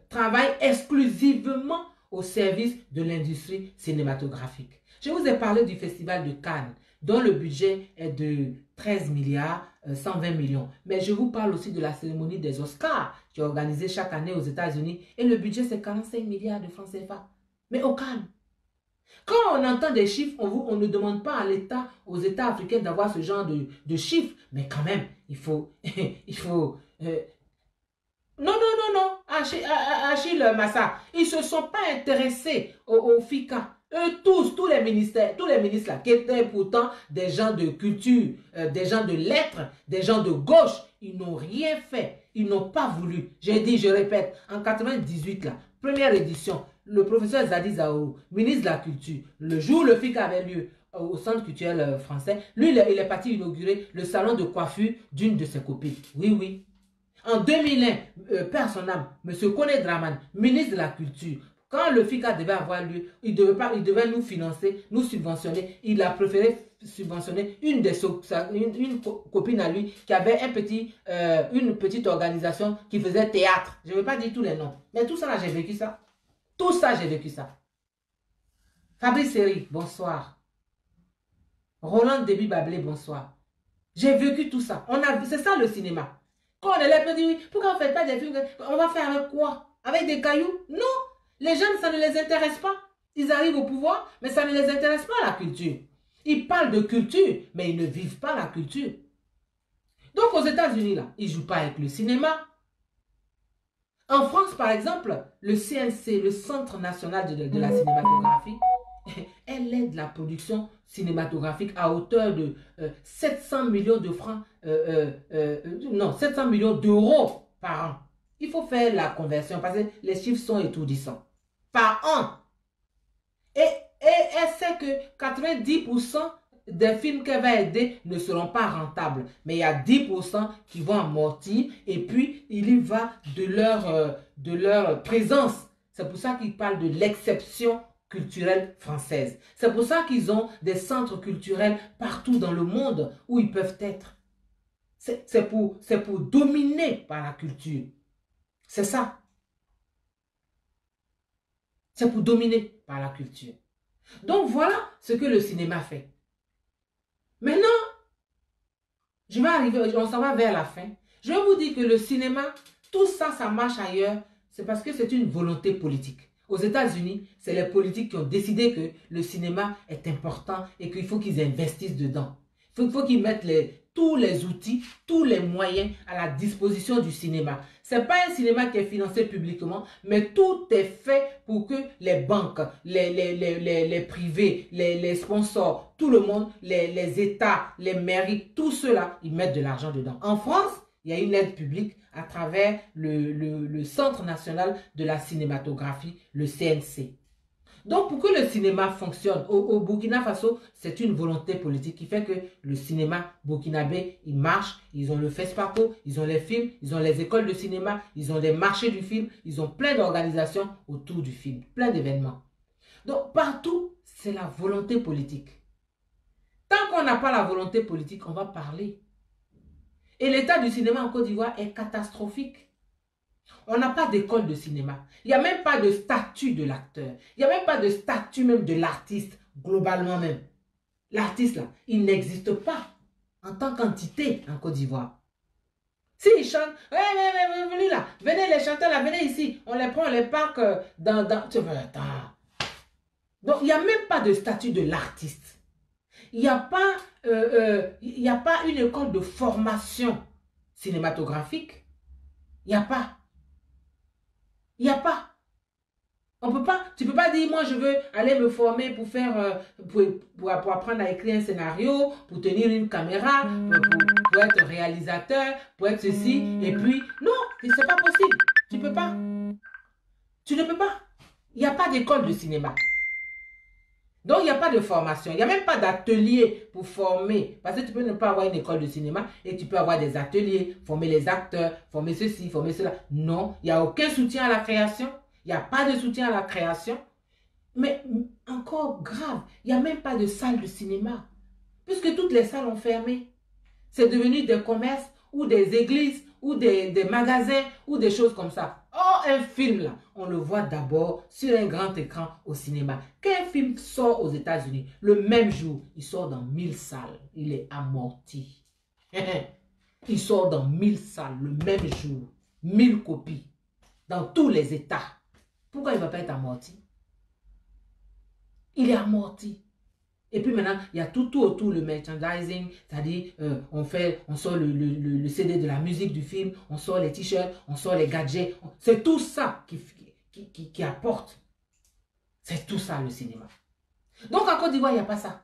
travaillent exclusivement au service de l'industrie cinématographique. Je vous ai parlé du Festival de Cannes, dont le budget est de 13 milliards 120 millions. Mais je vous parle aussi de la cérémonie des Oscars, qui est organisée chaque année aux États-Unis, et le budget c'est 45 milliards de francs CFA. Mais au calme. Quand on entend des chiffres, on ne demande pas à l'État, aux États africains d'avoir ce genre de chiffres, mais quand même, il faut non, Achille Massa, ils ne se sont pas intéressés au FICA. Eux tous les ministres là, qui étaient pourtant des gens de culture, des gens de lettres, des gens de gauche, ils n'ont rien fait. Ils n'ont pas voulu. J'ai dit, je répète, en 98, là, première édition, le professeur Zadi Zaourou, ministre de la Culture, le jour où le FICA avait lieu au Centre culturel français, lui, il est parti inaugurer le salon de coiffure d'une de ses copines. Oui. En 2001, père son âme, M. Kone Draman, ministre de la Culture, quand le FICA devait avoir lieu, il devait nous financer, nous subventionner. Il a préféré subventionner une copine à lui qui avait une petite organisation qui faisait théâtre. Je ne vais pas dire tous les noms, mais tout ça, là, j'ai vécu ça. Tout ça, j'ai vécu ça. Fabrice Seri, bonsoir. Roland Déby Bablé, bonsoir. J'ai vécu tout ça. C'est ça le cinéma. Quand on est là, on dit, pourquoi on ne fait pas des films? On va faire avec quoi? Avec des cailloux? Non. Les jeunes, ça ne les intéresse pas. Ils arrivent au pouvoir, mais ça ne les intéresse pas la culture. Ils parlent de culture, mais ils ne vivent pas la culture. Donc aux États-Unis, là, ils ne jouent pas avec le cinéma. En France, par exemple, le CNC, le Centre national de la cinématographie, elle aide la production cinématographique à hauteur de 700 millions de francs, 700 millions d'euros par an. Il faut faire la conversion parce que les chiffres sont étourdissants. Par an. Et elle sait que 90% des films qu'elle va aider ne seront pas rentables. Mais il y a 10% qui vont amortir et puis il y va de leur présence. C'est pour ça qu'ils parlent de l'exception culturelle française. C'est pour ça qu'ils ont des centres culturels partout dans le monde où ils peuvent être. C'est pour dominer par la culture. C'est ça. C'est pour dominer par la culture. Donc voilà ce que le cinéma fait. Maintenant, on s'en va vers la fin. Je vais vous dire que le cinéma, tout ça, ça marche ailleurs. C'est parce que c'est une volonté politique. Aux États-Unis, c'est les politiques qui ont décidé que le cinéma est important et qu'il faut qu'ils investissent dedans. Il faut qu'ils mettent tous les outils, tous les moyens à la disposition du cinéma. Ce n'est pas un cinéma qui est financé publiquement, mais tout est fait pour que les banques, les privés, les sponsors, tout le monde, les États, les mairies, tout cela, ils mettent de l'argent dedans. En France, il y a une aide publique à travers le Centre national de la cinématographie, le CNC. Donc, pour que le cinéma fonctionne, au Burkina Faso, c'est une volonté politique qui fait que le cinéma burkinabé, il marche, ils ont le FESPACO, ils ont les films, ils ont les écoles de cinéma, ils ont des marchés du film, ils ont plein d'organisations autour du film, plein d'événements. Donc, partout, c'est la volonté politique. Tant qu'on n'a pas la volonté politique, on va parler. Et l'état du cinéma en Côte d'Ivoire est catastrophique. On n'a pas d'école de cinéma. Il n'y a même pas de statut de l'acteur. Il n'y a même pas de statut même de l'artiste, globalement même. L'artiste, là, il n'existe pas en tant qu'entité en Côte d'Ivoire. S'ils chantent, venez là, venez les chanteurs là, venez ici. On les prend, on les parque dans... Donc, il n'y a même pas de statut de l'artiste. Il n'y a pas une école de formation cinématographique. Il n'y a pas. Il n'y a pas. On peut pas, tu ne peux pas dire, moi je veux aller me former pour faire, pour apprendre à écrire un scénario, pour tenir une caméra, pour être réalisateur, pour être ceci, et puis, non, c'est pas possible. Tu ne peux pas. Tu ne peux pas. Il n'y a pas d'école de cinéma. Donc, il n'y a pas de formation. Il n'y a même pas d'atelier pour former. Parce que tu peux ne pas avoir une école de cinéma et tu peux avoir des ateliers, former les acteurs, former ceci, former cela. Non, il n'y a aucun soutien à la création. Il n'y a pas de soutien à la création. Mais encore grave, il n'y a même pas de salle de cinéma. Puisque toutes les salles ont fermé. C'est devenu des commerces ou des églises ou des magasins ou des choses comme ça. Oh, un film là, on le voit d'abord sur un grand écran au cinéma. Quand un film sort aux États-Unis, le même jour, il sort dans 1000 salles. Il est amorti. Il sort dans 1000 salles le même jour. 1000 copies. Dans tous les États. Pourquoi il ne va pas être amorti? Il est amorti. Et puis maintenant, il y a tout autour le merchandising, c'est-à-dire on sort le CD de la musique du film, on sort les t-shirts, on sort les gadgets. C'est tout ça qui apporte. C'est tout ça le cinéma. Donc en Côte d'Ivoire, il n'y a pas ça.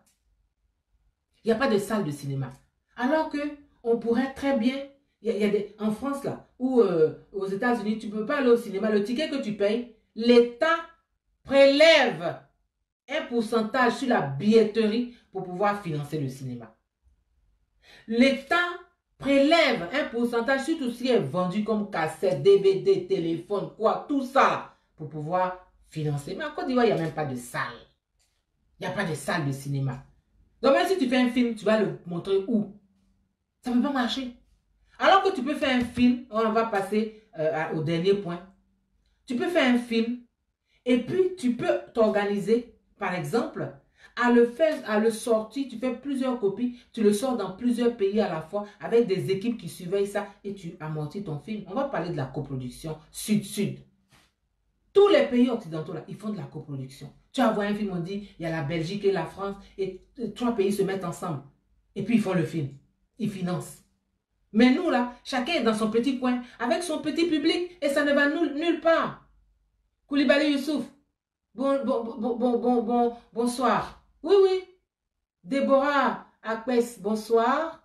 Il n'y a pas de salle de cinéma. Alors que on pourrait très bien, en France là, ou aux États-Unis, tu ne peux pas aller au cinéma. Le ticket que tu payes, l'État prélève un pourcentage sur la billetterie pour pouvoir financer le cinéma. L'État prélève un pourcentage sur tout ce qui est vendu comme cassette, DVD, téléphone, quoi, tout ça, pour pouvoir financer. Mais en Côte d'Ivoire, il n'y a même pas de salle. Il n'y a pas de salle de cinéma. Donc même si tu fais un film, tu vas le montrer où? Ça ne peut pas marcher. Alors que tu peux faire un film, on va passer au dernier point. Tu peux faire un film et puis tu peux t'organiser. Par exemple, à le sortir, tu fais plusieurs copies, tu le sors dans plusieurs pays à la fois avec des équipes qui surveillent ça et tu amortis ton film. On va parler de la coproduction sud-sud. Tous les pays occidentaux, là, ils font de la coproduction. Tu vas voir un film, on dit, il y a la Belgique et la France et 3 pays se mettent ensemble. Et puis ils font le film. Ils financent. Mais nous, là, chacun est dans son petit coin avec son petit public et ça ne va nulle part. Koulibaly Youssouf. Bonsoir. Oui, oui. Déborah Akpes, bonsoir.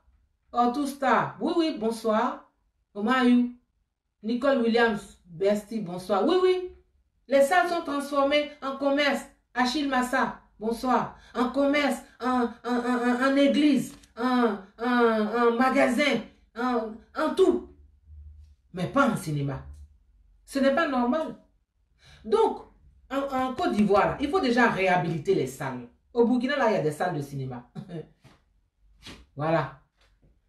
Ortusta, oui, oui, bonsoir. Omayou. Nicole Williams, Bestie, bonsoir. Oui, oui. Les salles sont transformées en commerce. Achille Massa, bonsoir. En commerce, en église, en magasin, en tout. Mais pas en cinéma. Ce n'est pas normal. Donc, en Côte d'Ivoire, il faut déjà réhabiliter les salles. Au Burkina, là, il y a des salles de cinéma. Voilà.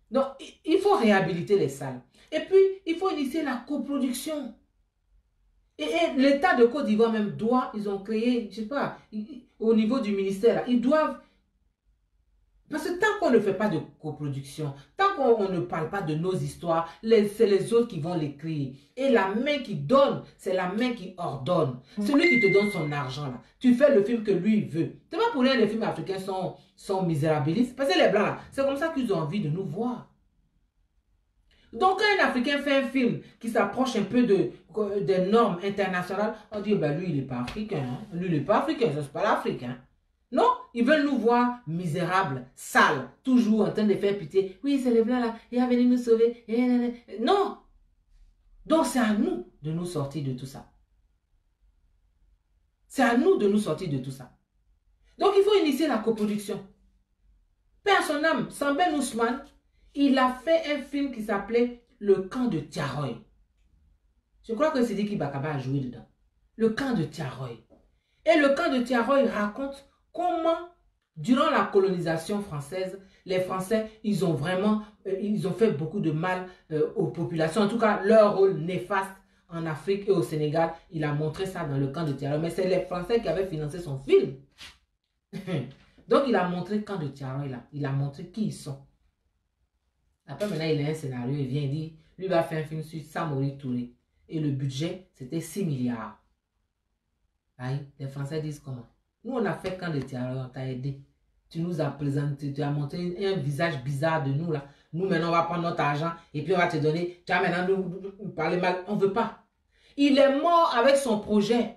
Donc, il faut réhabiliter les salles. Et puis, il faut initier la coproduction. Et l'État de Côte d'Ivoire même ils ont créé, je ne sais pas, au niveau du ministère, là, ils doivent Parce que tant qu'on ne fait pas de coproduction, tant qu'on ne parle pas de nos histoires, c'est les autres qui vont l'écrire. Et la main qui donne, c'est la main qui ordonne. Celui qui te donne son argent, là, tu fais le film que lui veut. C'est pas pour rien que les films africains sont misérabilistes. Parce que les Blancs, là, c'est comme ça qu'ils ont envie de nous voir. Donc, quand un Africain fait un film qui s'approche un peu des normes internationales, on dit, ben, lui, il n'est pas africain. Hein? Lui, il n'est pas africain, ça, c'est pas l'Africain. Non, ils veulent nous voir misérables, sales, toujours en train de faire pitié. Oui, c'est les Blancs là, il va venir nous sauver. Non. Donc, c'est à nous de nous sortir de tout ça. C'est à nous de nous sortir de tout ça. Donc, il faut initier la coproduction. Père à son âme, Sambène Ousmane, il a fait un film qui s'appelait Le camp de Tiaroy. Je crois que Sidiki Bakaba a joué dedans. Le camp de Tiaroy. Et le camp de Tiaroy raconte comment, durant la colonisation française, les Français, ils ont fait beaucoup de mal aux populations. En tout cas, leur rôle néfaste en Afrique et au Sénégal, il a montré ça dans le camp de Tiaroy. Mais c'est les Français qui avaient financé son film. Donc, il a montré le camp de Tiaroy là. Il a montré qui ils sont. Après, maintenant, il a un scénario. Il vient, il dit, lui va faire un film sur Samori Touré. Et le budget, c'était 6 milliards. Aïe, les Français disent comment? Nous, on a fait camp de Tiaroy, on t'a aidé. Tu nous as présenté, tu as montré un visage bizarre de nous là. Nous, maintenant, on va prendre notre argent et puis on va te donner. Tu vas maintenant nous parler mal. On ne veut pas. Il est mort avec son projet.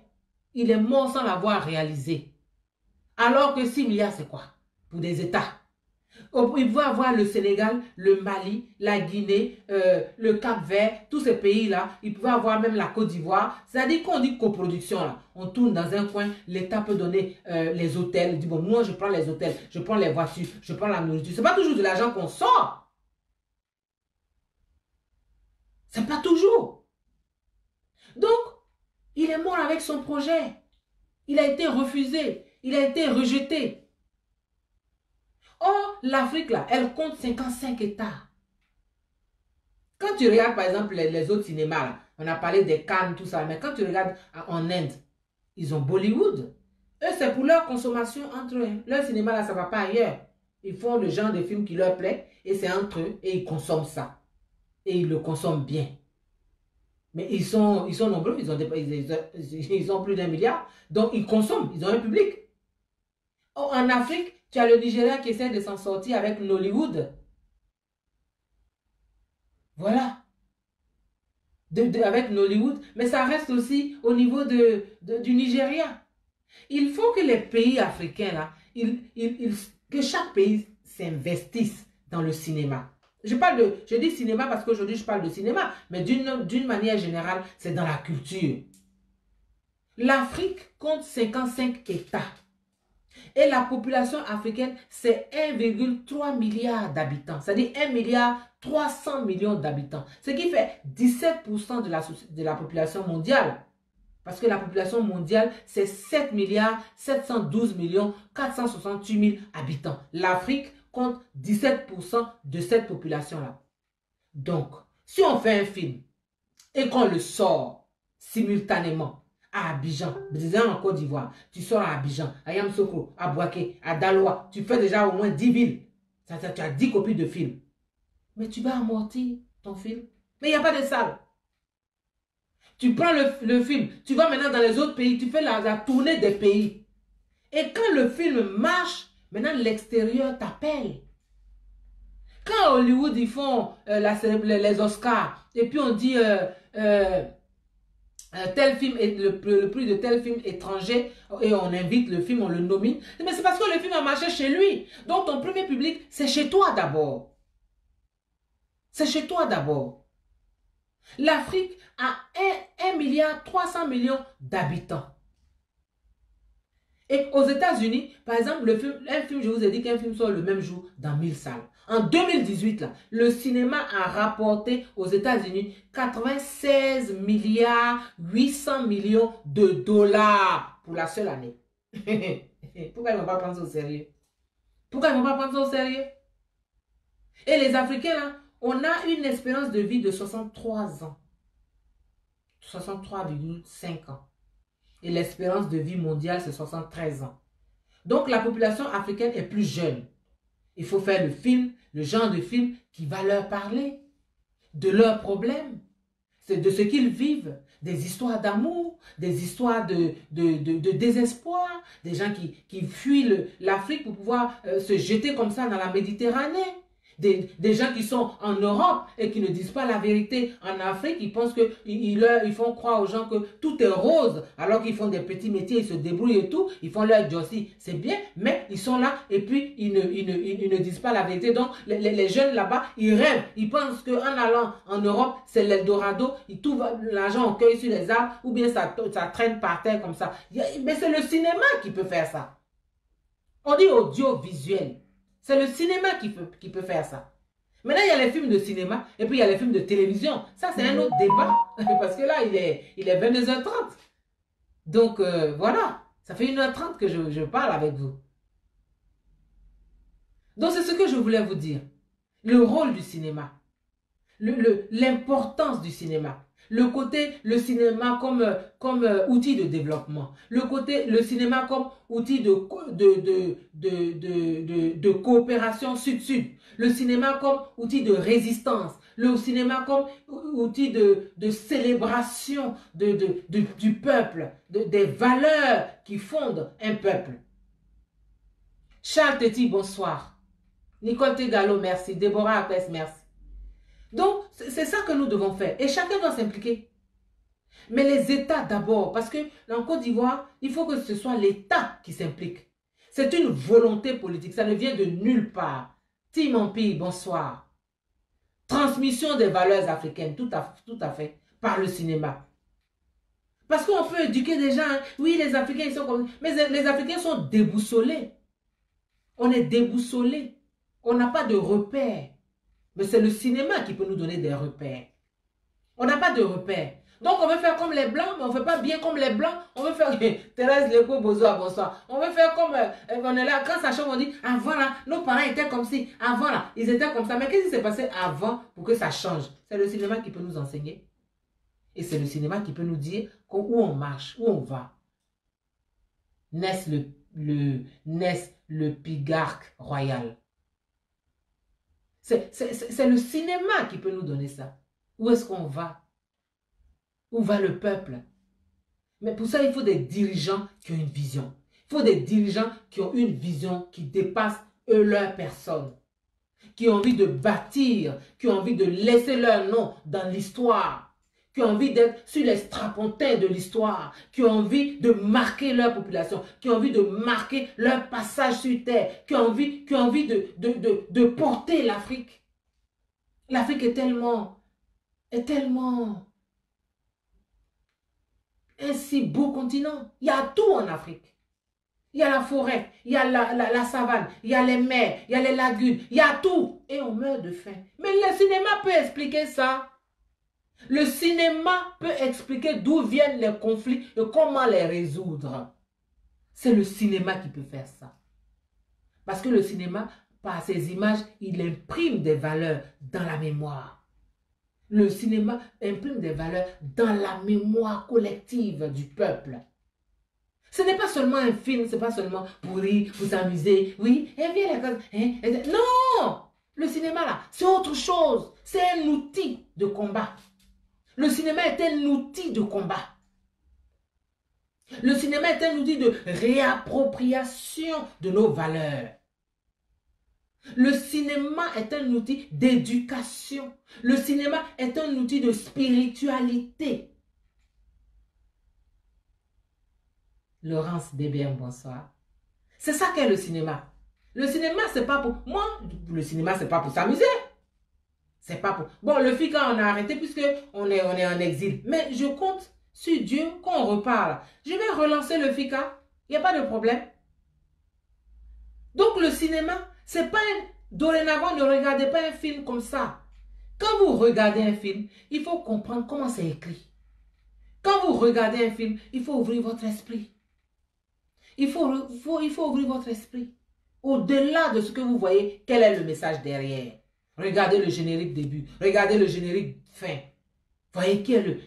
Il est mort sans l'avoir réalisé. Alors que 6 milliards, c'est quoi? Pour des États. Il va avoir le Sénégal, le Mali, la Guinée, le Cap-Vert, tous ces pays-là. Il pouvait avoir même la Côte d'Ivoire. C'est-à-dire qu'on dit coproduction, là. On tourne dans un coin, l'État peut donner les hôtels. Il dit, bon, moi, je prends les hôtels, je prends les voitures, je prends la nourriture. Ce n'est pas toujours de l'argent qu'on sort. Ce n'est pas toujours. Donc, il est mort avec son projet. Il a été refusé. Il a été rejeté. Or, l'Afrique, là, elle compte 55 États. Quand tu regardes, par exemple, les autres cinémas, là, on a parlé des Cannes, tout ça, mais quand tu regardes en Inde, ils ont Bollywood. Eux, c'est pour leur consommation entre eux. Leur cinéma, là, ça ne va pas ailleurs. Ils font le genre de film qui leur plaît, et c'est entre eux, et ils consomment ça. Et ils le consomment bien. Mais ils sont nombreux, ils ont plus d'1 milliard, donc ils consomment, ils ont un public. Or, en Afrique, tu as le Nigeria qui essaie de s'en sortir avec Nollywood. Voilà. Avec Nollywood. Mais ça reste aussi au niveau du Nigeria. Il faut que les pays africains, là, que chaque pays s'investisse dans le cinéma. Je dis cinéma parce qu'aujourd'hui, je parle de cinéma. Mais d'une manière générale, c'est dans la culture. L'Afrique compte 55 États. Et la population africaine, c'est 1,3 milliard d'habitants. C'est-à-dire 1 milliard 300 millions d'habitants. Ce qui fait 17% de la population mondiale. Parce que la population mondiale, c'est 7 milliards 712 millions 468 000 habitants. L'Afrique compte 17% de cette population-là. Donc, si on fait un film et qu'on le sort simultanément, à Abidjan, en Côte d'Ivoire, tu sors à Abidjan, à Yamoussoukro, à Bouaké, à Daloa, tu fais déjà au moins 10 villes. Tu as 10 copies de films. Mais tu vas amortir ton film. Mais il n'y a pas de salle. Tu prends le film, tu vas maintenant dans les autres pays, tu fais la tournée des pays. Et quand le film marche, maintenant l'extérieur t'appelle. Quand à Hollywood, ils font les Oscars, et puis on dit... tel film est le prix de tel film étranger et on invite le film, on le nomine. Mais c'est parce que le film a marché chez lui. Donc ton premier public, c'est chez toi d'abord. C'est chez toi d'abord. L'Afrique a 1 milliard 300 millions d'habitants. Et aux États-Unis, par exemple, un film, je vous ai dit qu'un film sort le même jour dans 1000 salles. En 2018, là, le cinéma a rapporté aux États-Unis 96 milliards 800 millions de dollars pour la seule année. Pourquoi ils ne vont pas prendre ça au sérieux? Pourquoi ils ne vont pas prendre ça au sérieux? Et les Africains, là, on a une espérance de vie de 63 ans. 63,5 ans. Et l'espérance de vie mondiale, c'est 73 ans. Donc, la population africaine est plus jeune. Il faut faire le film, le genre de film qui va leur parler de leurs problèmes, c'est de ce qu'ils vivent, des histoires d'amour, des histoires de désespoir, des gens qui fuient l'Afrique pour pouvoir se jeter comme ça dans la Méditerranée. Des gens qui sont en Europe et qui ne disent pas la vérité en Afrique, ils pensent qu'ils font croire aux gens que tout est rose, alors qu'ils font des petits métiers, ils se débrouillent et tout, ils font leur jossi, c'est bien, mais ils sont là et puis ils ne disent pas la vérité. Donc les jeunes là-bas, ils rêvent, ils pensent qu'en allant en Europe, c'est l'Eldorado, tout l'argent on cueille sur les arbres ou bien ça traîne par terre comme ça. Mais c'est le cinéma qui peut faire ça. On dit audiovisuel. C'est le cinéma qui peut faire ça. Maintenant, il y a les films de cinéma et puis il y a les films de télévision. Ça, c'est un autre débat. Parce que là, il est 22h30. Donc, voilà. Ça fait 1h30 que je parle avec vous. Donc, c'est ce que je voulais vous dire. Le rôle du cinéma. L'importance du cinéma. Le cinéma comme outil de développement. Le cinéma comme outil de coopération sud-sud. Le cinéma comme outil de résistance. Le cinéma comme outil de célébration du peuple, des valeurs qui fondent un peuple. Charles Teti, bonsoir. Nicole Tegalo, merci. Déborah Apes, merci. Donc, c'est ça que nous devons faire. Et chacun doit s'impliquer. Mais les États d'abord, parce que en Côte d'Ivoire, il faut que ce soit l'État qui s'implique. C'est une volonté politique, ça ne vient de nulle part. Tim Empire, bonsoir. Transmission des valeurs africaines, tout à fait, par le cinéma. Parce qu'on peut éduquer des gens, hein. Oui, les Africains, ils sont comme... Mais les Africains sont déboussolés. On est déboussolés. On n'a pas de repères. Mais c'est le cinéma qui peut nous donner des repères. On n'a pas de repères. Donc on veut faire comme les Blancs, mais on ne fait pas bien comme les Blancs. On veut faire Thérèse Léco Bozoa, bonsoir. On veut faire comme on est là, quand ça change, on dit avant là, nos parents étaient comme si, avant là, ils étaient comme ça. Mais qu'est-ce qui s'est passé avant pour que ça change? C'est le cinéma qui peut nous enseigner. Et c'est le cinéma qui peut nous dire où on marche, où on va. N'est-ce le pigarque royal? C'est le cinéma qui peut nous donner ça. Où est-ce qu'on va? Où va le peuple? Mais pour ça, il faut des dirigeants qui ont une vision. Il faut des dirigeants qui ont une vision qui dépasse eux, leur personne. Qui ont envie de bâtir, qui ont envie de laisser leur nom dans l'histoire. Qui ont envie d'être sur les strapontins de l'histoire. Qui ont envie de marquer leur population. Qui ont envie de marquer leur passage sur terre. Qui ont envie de porter l'Afrique. L'Afrique est tellement un si beau continent. Il y a tout en Afrique. Il y a la forêt, il y a la savane, il y a les mers, il y a les lagunes, il y a tout. Et on meurt de faim. Mais le cinéma peut expliquer ça. Le cinéma peut expliquer d'où viennent les conflits et comment les résoudre. C'est le cinéma qui peut faire ça. Parce que le cinéma, par ses images, il imprime des valeurs dans la mémoire. Le cinéma imprime des valeurs dans la mémoire collective du peuple. Ce n'est pas seulement un film, ce n'est pas seulement pour rire, pour s'amuser. Oui, et bien les causes. Non! Le cinéma là, c'est autre chose. C'est un outil de combat. Le cinéma est un outil de combat. Le cinéma est un outil de réappropriation de nos valeurs. Le cinéma est un outil d'éducation. Le cinéma est un outil de spiritualité. Laurence BBM, bonsoir. C'est ça qu'est le cinéma. Le cinéma, c'est pas pour... Moi, le cinéma, c'est pas pour s'amuser. C'est pas pour... Bon, le FICA, on a arrêté puisque on est en exil. Mais je compte sur Dieu qu'on reparle. Je vais relancer le FICA. Il n'y a pas de problème. Donc, le cinéma, c'est pas un... Dorénavant, ne regardez pas un film comme ça. Quand vous regardez un film, il faut comprendre comment c'est écrit. Quand vous regardez un film, il faut ouvrir votre esprit. Il faut ouvrir votre esprit. Au-delà de ce que vous voyez, quel est le message derrière? Regardez le générique début. Regardez le générique fin. Voyez qui est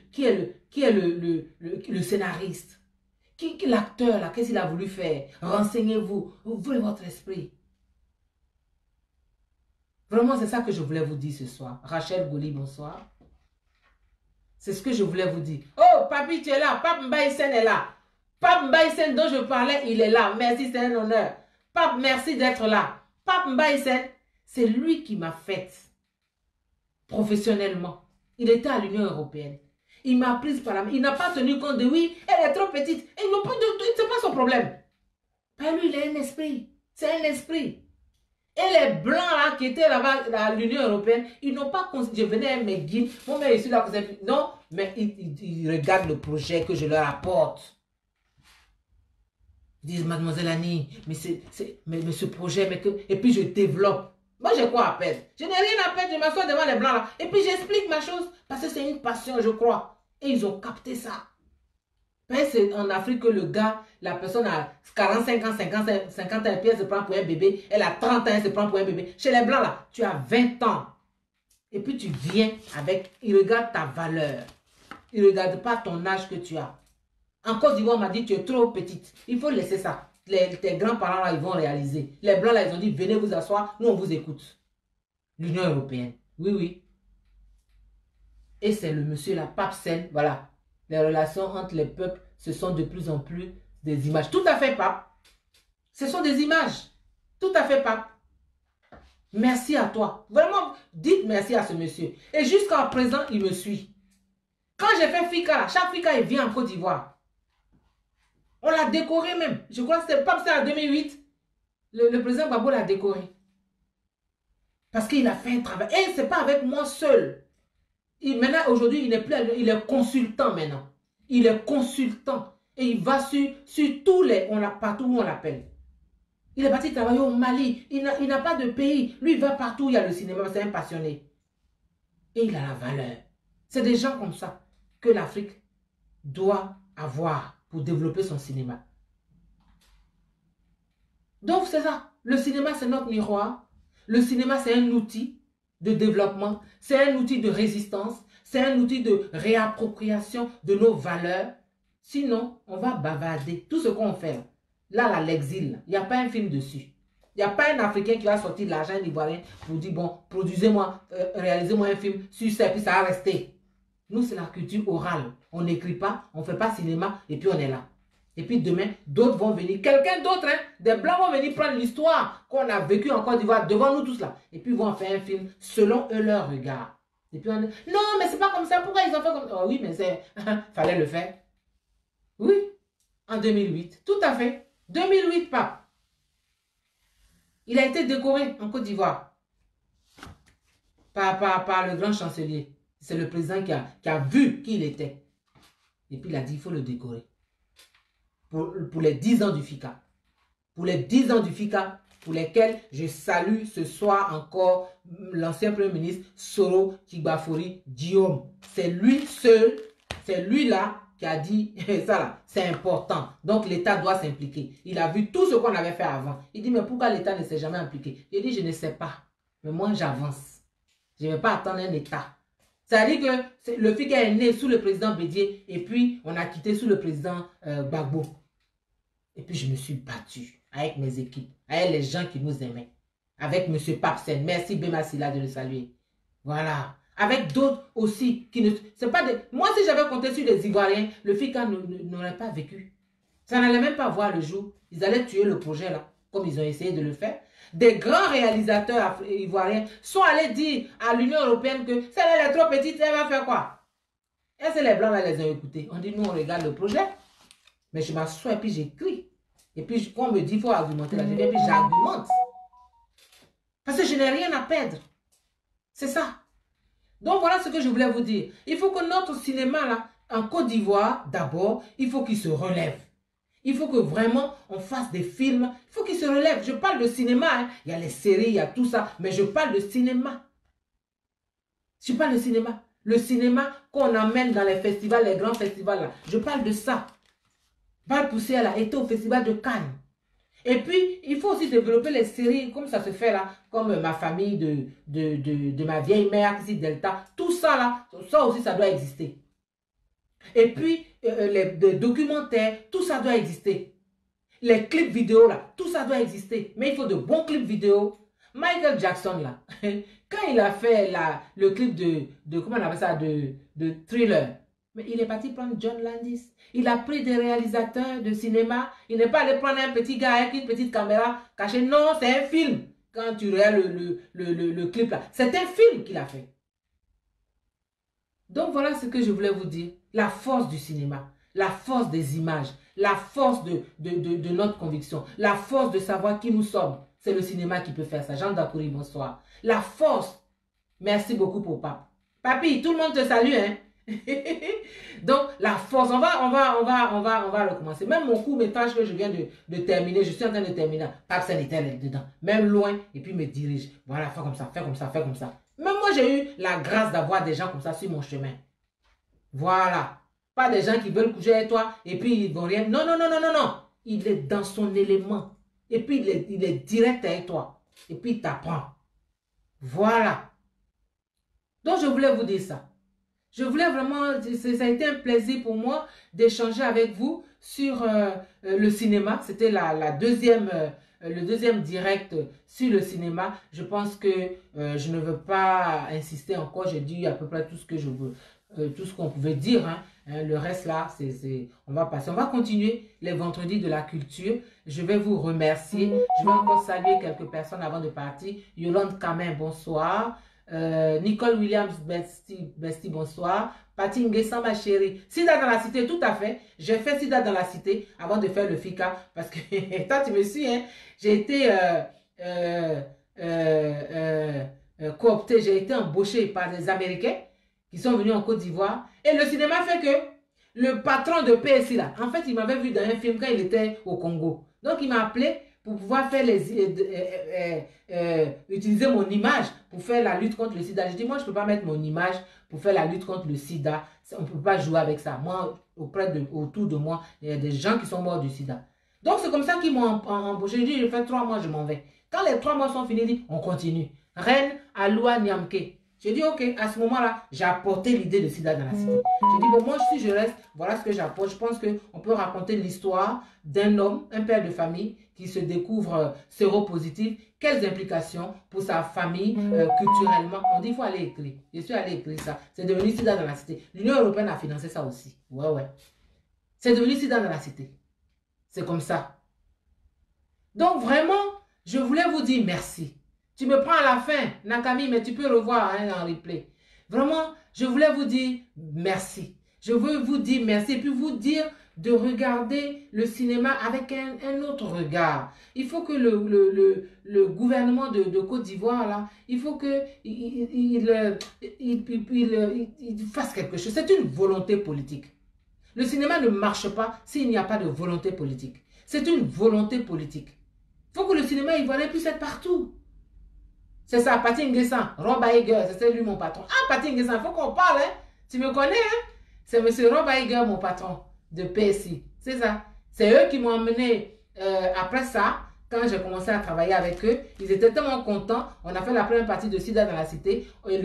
le scénariste? Qui l'acteur là? Qu'est-ce qu'il a voulu faire? Renseignez-vous. Ouvrez votre esprit. Vraiment, c'est ça que je voulais vous dire ce soir. Rachel Goli, bonsoir. C'est ce que je voulais vous dire. Oh, papi, tu es là. Pape Mbaïsen est là. Pape Mbaïsen dont je parlais, il est là. Merci, c'est un honneur. Pape, merci d'être là. Pape Mbaïsen, c'est lui qui m'a faite professionnellement. Il était à l'Union européenne. Il m'a prise par la main. Il n'a pas tenu compte de oui, elle est trop petite. Et non, c'est pas son problème. Ben lui, il a un esprit. C'est un esprit. Et les blancs là, qui étaient là-bas à l'Union européenne, ils n'ont pas considéré. Je venais à mes guides. Mon mère ici là, non, mais ils regardent le projet que je leur apporte. Ils disent, mademoiselle Annie, mais ce projet, et puis je développe. Moi, j'ai quoi à perdre? Je n'ai rien à perdre, je m'assois devant les blancs là. Et puis j'explique ma chose, parce que c'est une passion, je crois. Et ils ont capté ça. C'est en Afrique que le gars, la personne a 45 ans, 50 ans, et puis elle se prend pour un bébé. Elle a 30 ans, elle se prend pour un bébé. Chez les blancs là, tu as 20 ans. Et puis tu viens avec, ils regardent ta valeur. Ils ne regardent pas ton âge que tu as. En Côte d'Ivoire, on m'a dit, tu es trop petite. Il faut laisser ça. Tes grands-parents, là, ils vont réaliser. Les Blancs, là, ils ont dit, venez vous asseoir, nous, on vous écoute. L'Union européenne. Oui, oui. Et c'est le monsieur, la Pape Sen, voilà. Les relations entre les peuples, ce sont de plus en plus des images. Tout à fait, Pape. Ce sont des images. Tout à fait, Pape. Merci à toi. Vraiment, dites merci à ce monsieur. Et jusqu'à présent, il me suit. Quand j'ai fait FICA, chaque FICA, il vient en Côte d'Ivoire. On l'a décoré même. Je crois que c'était pas ça en 2008. Le président Gbagbo l'a décoré. Parce qu'il a fait un travail. Et ce n'est pas avec moi seul. Maintenant, aujourd'hui, il n'est plus, il est consultant maintenant. Il est consultant. Et il va sur tous les, partout où on l'appelle. Il est parti travailler au Mali. Il n'a pas de pays. Lui, il va partout où il y a le cinéma. C'est un passionné. Et il a la valeur. C'est des gens comme ça que l'Afrique doit avoir pour développer son cinéma. Donc, c'est ça. Le cinéma, c'est notre miroir. Le cinéma, c'est un outil de développement. C'est un outil de résistance. C'est un outil de réappropriation de nos valeurs. Sinon, on va bavarder. Tout ce qu'on fait, là, l'exil, il n'y a pas un film dessus. Il n'y a pas un Africain qui va sortir de l'argent ivoirien pour dire, bon, produisez-moi, réalisez-moi un film sur ça, et puis ça va rester. Nous, c'est la culture orale. On n'écrit pas, on ne fait pas cinéma, et puis on est là. Et puis demain, d'autres vont venir. Quelqu'un d'autre, hein, des Blancs vont venir prendre l'histoire qu'on a vécue en Côte d'Ivoire devant nous tous là. Et puis ils vont faire un film selon eux leur regard. Et puis on dit, non, mais c'est pas comme ça. Pourquoi ils ont fait comme ça? Oh oui, mais c'est... fallait le faire. Oui, en 2008. Tout à fait. 2008, pape. Il a été décoré en Côte d'Ivoire par le grand chancelier. C'est le président qui a vu qui il était. Et puis il a dit, il faut le décorer. Pour les 10 ans du FICA. Pour les 10 ans du FICA, pour lesquels je salue ce soir encore l'ancien Premier ministre Soro Kigbafori Guillaume. C'est lui seul, c'est lui là qui a dit, ça là, c'est important. Donc l'État doit s'impliquer. Il a vu tout ce qu'on avait fait avant. Il dit, mais pourquoi l'État ne s'est jamais impliqué? Il dit, je ne sais pas. Mais moi, j'avance. Je ne vais pas attendre un État. C'est-à-dire que le FICA est né sous le président Bédié et puis on a quitté sous le président Gbagbo. Et puis je me suis battu avec mes équipes, avec les gens qui nous aimaient, avec M. Papsen. Merci Bemasila de le saluer. Voilà. Avec d'autres aussi qui ne... C'est pas des... Moi, si j'avais compté sur les Ivoiriens, le FICA n'aurait pas vécu. Ça n'allait même pas voir le jour. Ils allaient tuer le projet là, comme ils ont essayé de le faire. Des grands réalisateurs ivoiriens sont allés dire à l'Union européenne que celle-là est trop petite, elle va faire quoi? Et c'est les Blancs là les ont écoutés. On dit, nous on regarde le projet. Mais je m'assois et puis j'écris. Et puis quand on me dit, il faut argumenter là, je viens et puis j'argumente. Parce que je n'ai rien à perdre. C'est ça. Donc voilà ce que je voulais vous dire. Il faut que notre cinéma là, en Côte d'Ivoire, d'abord, il faut qu'il se relève. Il faut que vraiment on fasse des films. Il faut qu'il se relève. Je parle de cinéma. Hein. Il y a les séries, il y a tout ça. Mais je parle de cinéma. Je parle de cinéma. Le cinéma qu'on amène dans les festivals, les grands festivals là. Je parle de ça. Val Poussière là, était au festival de Cannes. Et puis, il faut aussi développer les séries, comme ça se fait là, comme Ma famille de ma vieille mère, ici Delta. Tout ça là, ça aussi, ça doit exister. Et puis, les documentaires, tout ça doit exister. Les clips vidéo là, tout ça doit exister. Mais il faut de bons clips vidéo Michael Jackson, là, quand il a fait le clip comment on appelle ça, de Thriller, mais il est parti prendre John Landis. Il a pris des réalisateurs de cinéma. Il n'est pas allé prendre un petit gars avec une petite caméra cachée. Non, c'est un film. Quand tu regardes le clip là, c'est un film qu'il a fait. Donc voilà ce que je voulais vous dire. La force du cinéma, la force des images, la force de notre conviction, la force de savoir qui nous sommes. C'est le cinéma qui peut faire ça. Jean Dakouri, bonsoir. La force. Merci beaucoup pour Pape. Papi, tout le monde te salue, hein? Donc, la force, on va recommencer. Même mon court-métrage que je viens de terminer, je suis en train de terminer. Pape Sen était dedans, même loin, et puis me dirige. Voilà, fais comme ça, fais comme ça, fais comme ça. Même moi, j'ai eu la grâce d'avoir des gens comme ça sur mon chemin. Voilà. Pas des gens qui veulent coucher avec toi, et puis ils vont rien. Non, non, non, non, non, non. Il est dans son élément. Et puis, il est direct avec toi. Et puis, il t'apprend. Voilà. Donc, je voulais vous dire ça. Je voulais vraiment, ça a été un plaisir pour moi d'échanger avec vous sur le cinéma. C'était le deuxième direct sur le cinéma. Je pense que je ne veux pas insister encore. J'ai dit à peu près tout ce que je veux, tout ce qu'on pouvait dire. Hein. Le reste là, on va passer. On va continuer les vendredis de la culture. Je vais vous remercier. Je vais encore saluer quelques personnes avant de partir. Yolande Camin, bonsoir. Nicole Williams, Bestie, bonsoir. Patty Nguessan, ma chérie. Sida dans la cité, tout à fait. J'ai fait Sida dans la cité avant de faire le FICA. Parce que, toi, tu me suis, hein. J'ai été coopté, j'ai été embauché par des Américains qui sont venus en Côte d'Ivoire. Et le cinéma fait que le patron de PSI, là, en fait, il m'avait vu dans un film quand il était au Congo. Donc, il m'a appelé pour pouvoir faire utiliser mon image pour faire la lutte contre le sida. Je dis, moi, je ne peux pas mettre mon image pour faire la lutte contre le sida. On ne peut pas jouer avec ça. Moi, autour de moi, il y a des gens qui sont morts du sida. Donc, c'est comme ça qu'ils m'ont embauché. Je dis, je fais 3 mois, je m'en vais. Quand les 3 mois sont finis, je dis, on continue. Reine Aloua Niamke. J'ai dit, ok, à ce moment-là, j'ai apporté l'idée de sida dans la cité. J'ai dit, bon, moi, si je reste, voilà ce que j'apporte. Je pense qu'on peut raconter l'histoire d'un homme, un père de famille, qui se découvre séropositif. Quelles implications pour sa famille, culturellement. On dit, il faut aller écrire. Je suis allé écrire ça. C'est devenu sida dans la cité. L'Union européenne a financé ça aussi. Ouais, ouais. C'est devenu sida dans la cité. C'est comme ça. Donc, vraiment, je voulais vous dire merci. Tu me prends à la fin, Nakami, mais tu peux revoir hein, en replay. Vraiment, je voulais vous dire merci. Je veux vous dire merci et puis vous dire de regarder le cinéma avec un autre regard. Il faut que le gouvernement de Côte d'Ivoire, là, il faut qu'il fasse quelque chose. C'est une volonté politique. Le cinéma ne marche pas s'il n'y a pas de volonté politique. C'est une volonté politique. Il faut que le cinéma ivoirien puisse être partout. C'est ça, Patty Nguessan, Rob Aiger, c'est lui mon patron. Ah, Patty Nguessan, il faut qu'on parle, hein. Tu me connais, hein. C'est M. Rob Aiger, mon patron de PSI. C'est ça. C'est eux qui m'ont emmené après ça, quand j'ai commencé à travailler avec eux. Ils étaient tellement contents. On a fait la première partie de Sida dans la cité. Et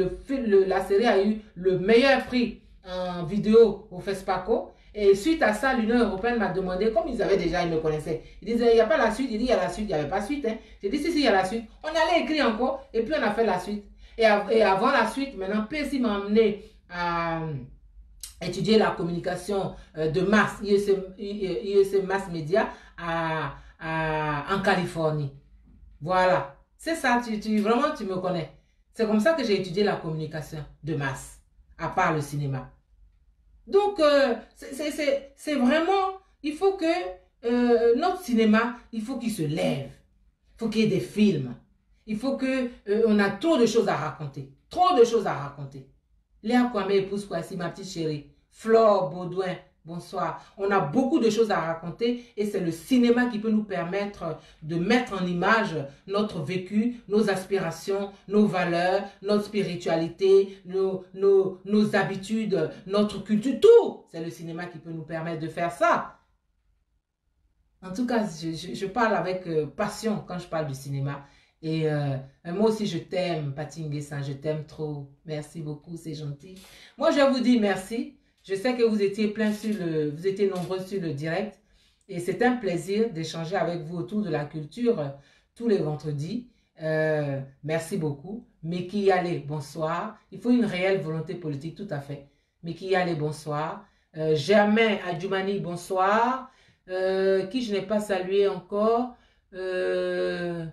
la série a eu le meilleur prix en vidéo au FESPACO. Et suite à ça, l'Union européenne m'a demandé, comme ils me connaissaient, ils disaient, il n'y a pas la suite. Il dit, il y a la suite, il n'y avait pas suite. Hein. J'ai dit, si, il y a la suite. On allait écrire encore, et puis on a fait la suite. Et avant la suite, maintenant, PSI m'a amené à étudier la communication de masse, IEC Mass Media, en Californie. Voilà. C'est ça, vraiment, tu me connais. C'est comme ça que j'ai étudié la communication de masse, à part le cinéma. Donc, c'est vraiment, il faut que notre cinéma, il faut qu'il se lève. Il faut qu'il y ait des films. Il faut on a trop de choses à raconter. Trop de choses à raconter. Léa Kwame, épouse Kwasi, ma petite chérie. Flore Baudouin, bonsoir. On a beaucoup de choses à raconter et c'est le cinéma qui peut nous permettre de mettre en image notre vécu, nos aspirations, nos valeurs, notre spiritualité, nos habitudes, notre culture, tout. C'est le cinéma qui peut nous permettre de faire ça. En tout cas, je parle avec passion quand je parle du cinéma. Et moi aussi, je t'aime, Patty Nguessan, je t'aime trop. Merci beaucoup, c'est gentil. Moi, je vous dis merci. Je sais que vous étiez vous étiez nombreux sur le direct. Et c'est un plaisir d'échanger avec vous autour de la culture tous les vendredis. Merci beaucoup. Meki Yale, bonsoir. Il faut une réelle volonté politique, tout à fait. Meki Yale, bonsoir. Germain Adjoumani, bonsoir. Qui je n'ai pas salué encore. Il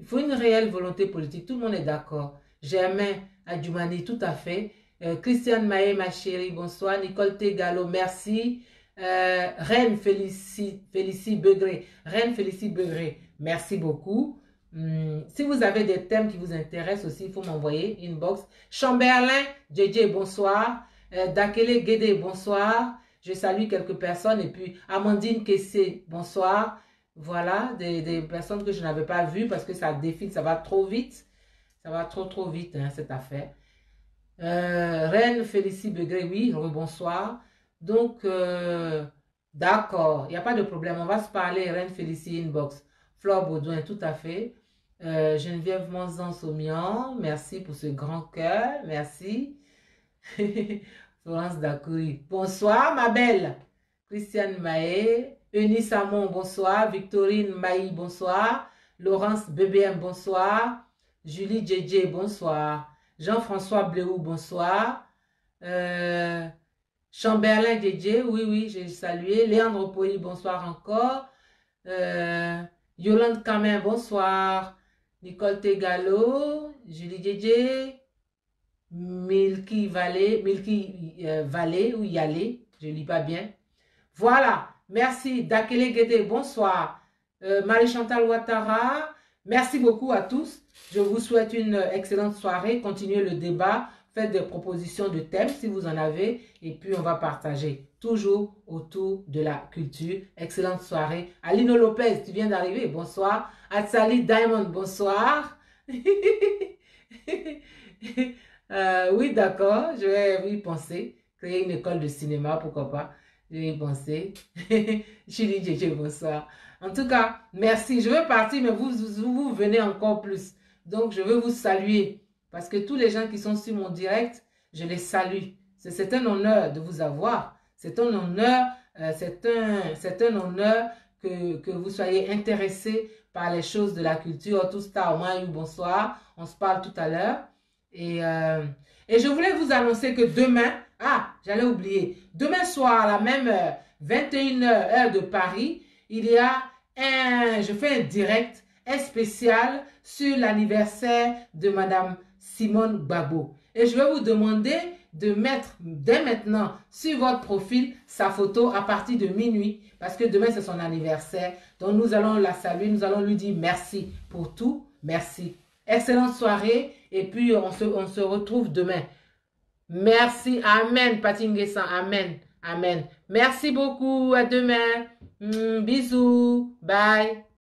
faut une réelle volonté politique, tout le monde est d'accord. Germain Adjoumani, tout à fait. Christiane Maé, ma chérie, bonsoir. Nicole Tegalo, merci. Reine Félicie Begré. Reine Félicie Begré, merci beaucoup. Si vous avez des thèmes qui vous intéressent aussi, il faut m'envoyer inbox. Chamberlain, JJ, bonsoir. Dakele Guédé, bonsoir. Je salue quelques personnes. Et puis Amandine Kessé, bonsoir. Voilà, des personnes que je n'avais pas vues parce que ça défile, ça va trop vite. Ça va trop vite, hein, cette affaire. Reine Félicie Begré, oui, bonsoir. Donc, d'accord, il n'y a pas de problème. On va se parler, Reine Félicie Inbox. Flore Baudouin, tout à fait. Geneviève Monzan-Somian, merci pour ce grand cœur, merci. Florence Dakoui, bonsoir ma belle. Christiane Maé, Eunice Samon, bonsoir. Victorine Maï, bonsoir. Laurence BBM, bonsoir. Julie JJ, bonsoir. Jean-François Bléou, bonsoir. Chamberlain JJ, oui, j'ai salué. Léandre Poli, bonsoir encore. Yolande Camin, bonsoir. Nicole Tegalo, Julie JJ, Milky Vallée, Vallée ou Yalé, je ne lis pas bien. Voilà, merci. Dakele Guédé, bonsoir. Marie-Chantal Ouattara, merci beaucoup à tous. Je vous souhaite une excellente soirée. Continuez le débat. Faites des propositions de thèmes si vous en avez. Et puis, on va partager toujours autour de la culture. Excellente soirée. Alino Lopez, tu viens d'arriver. Bonsoir. Atsali Diamond, bonsoir. Oui, d'accord. Je vais y penser. Créer une école de cinéma, pourquoi pas. Je vais y penser. Chili Djedje, bonsoir. En tout cas, merci. Je vais partir, mais vous venez encore plus. Donc, je veux vous saluer. Parce que tous les gens qui sont sur mon direct, je les salue. C'est un honneur de vous avoir. C'est un honneur, c'est un honneur que vous soyez intéressés par les choses de la culture. Tout ça, au moins, bonsoir. On se parle tout à l'heure. Et je voulais vous annoncer que demain, j'allais oublier, demain soir à la même heure, 21h heure de Paris, il y a je fais un direct spécial sur l'anniversaire de Madame Simone Gbagbo. Et je vais vous demander de mettre dès maintenant sur votre profil sa photo à partir de minuit parce que demain c'est son anniversaire. Donc nous allons la saluer, nous allons lui dire merci pour tout. Merci. Excellente soirée et puis on se retrouve demain. Merci. Amen. Patinguessan. Amen. Amen. Merci beaucoup. À demain. Bisous. Bye.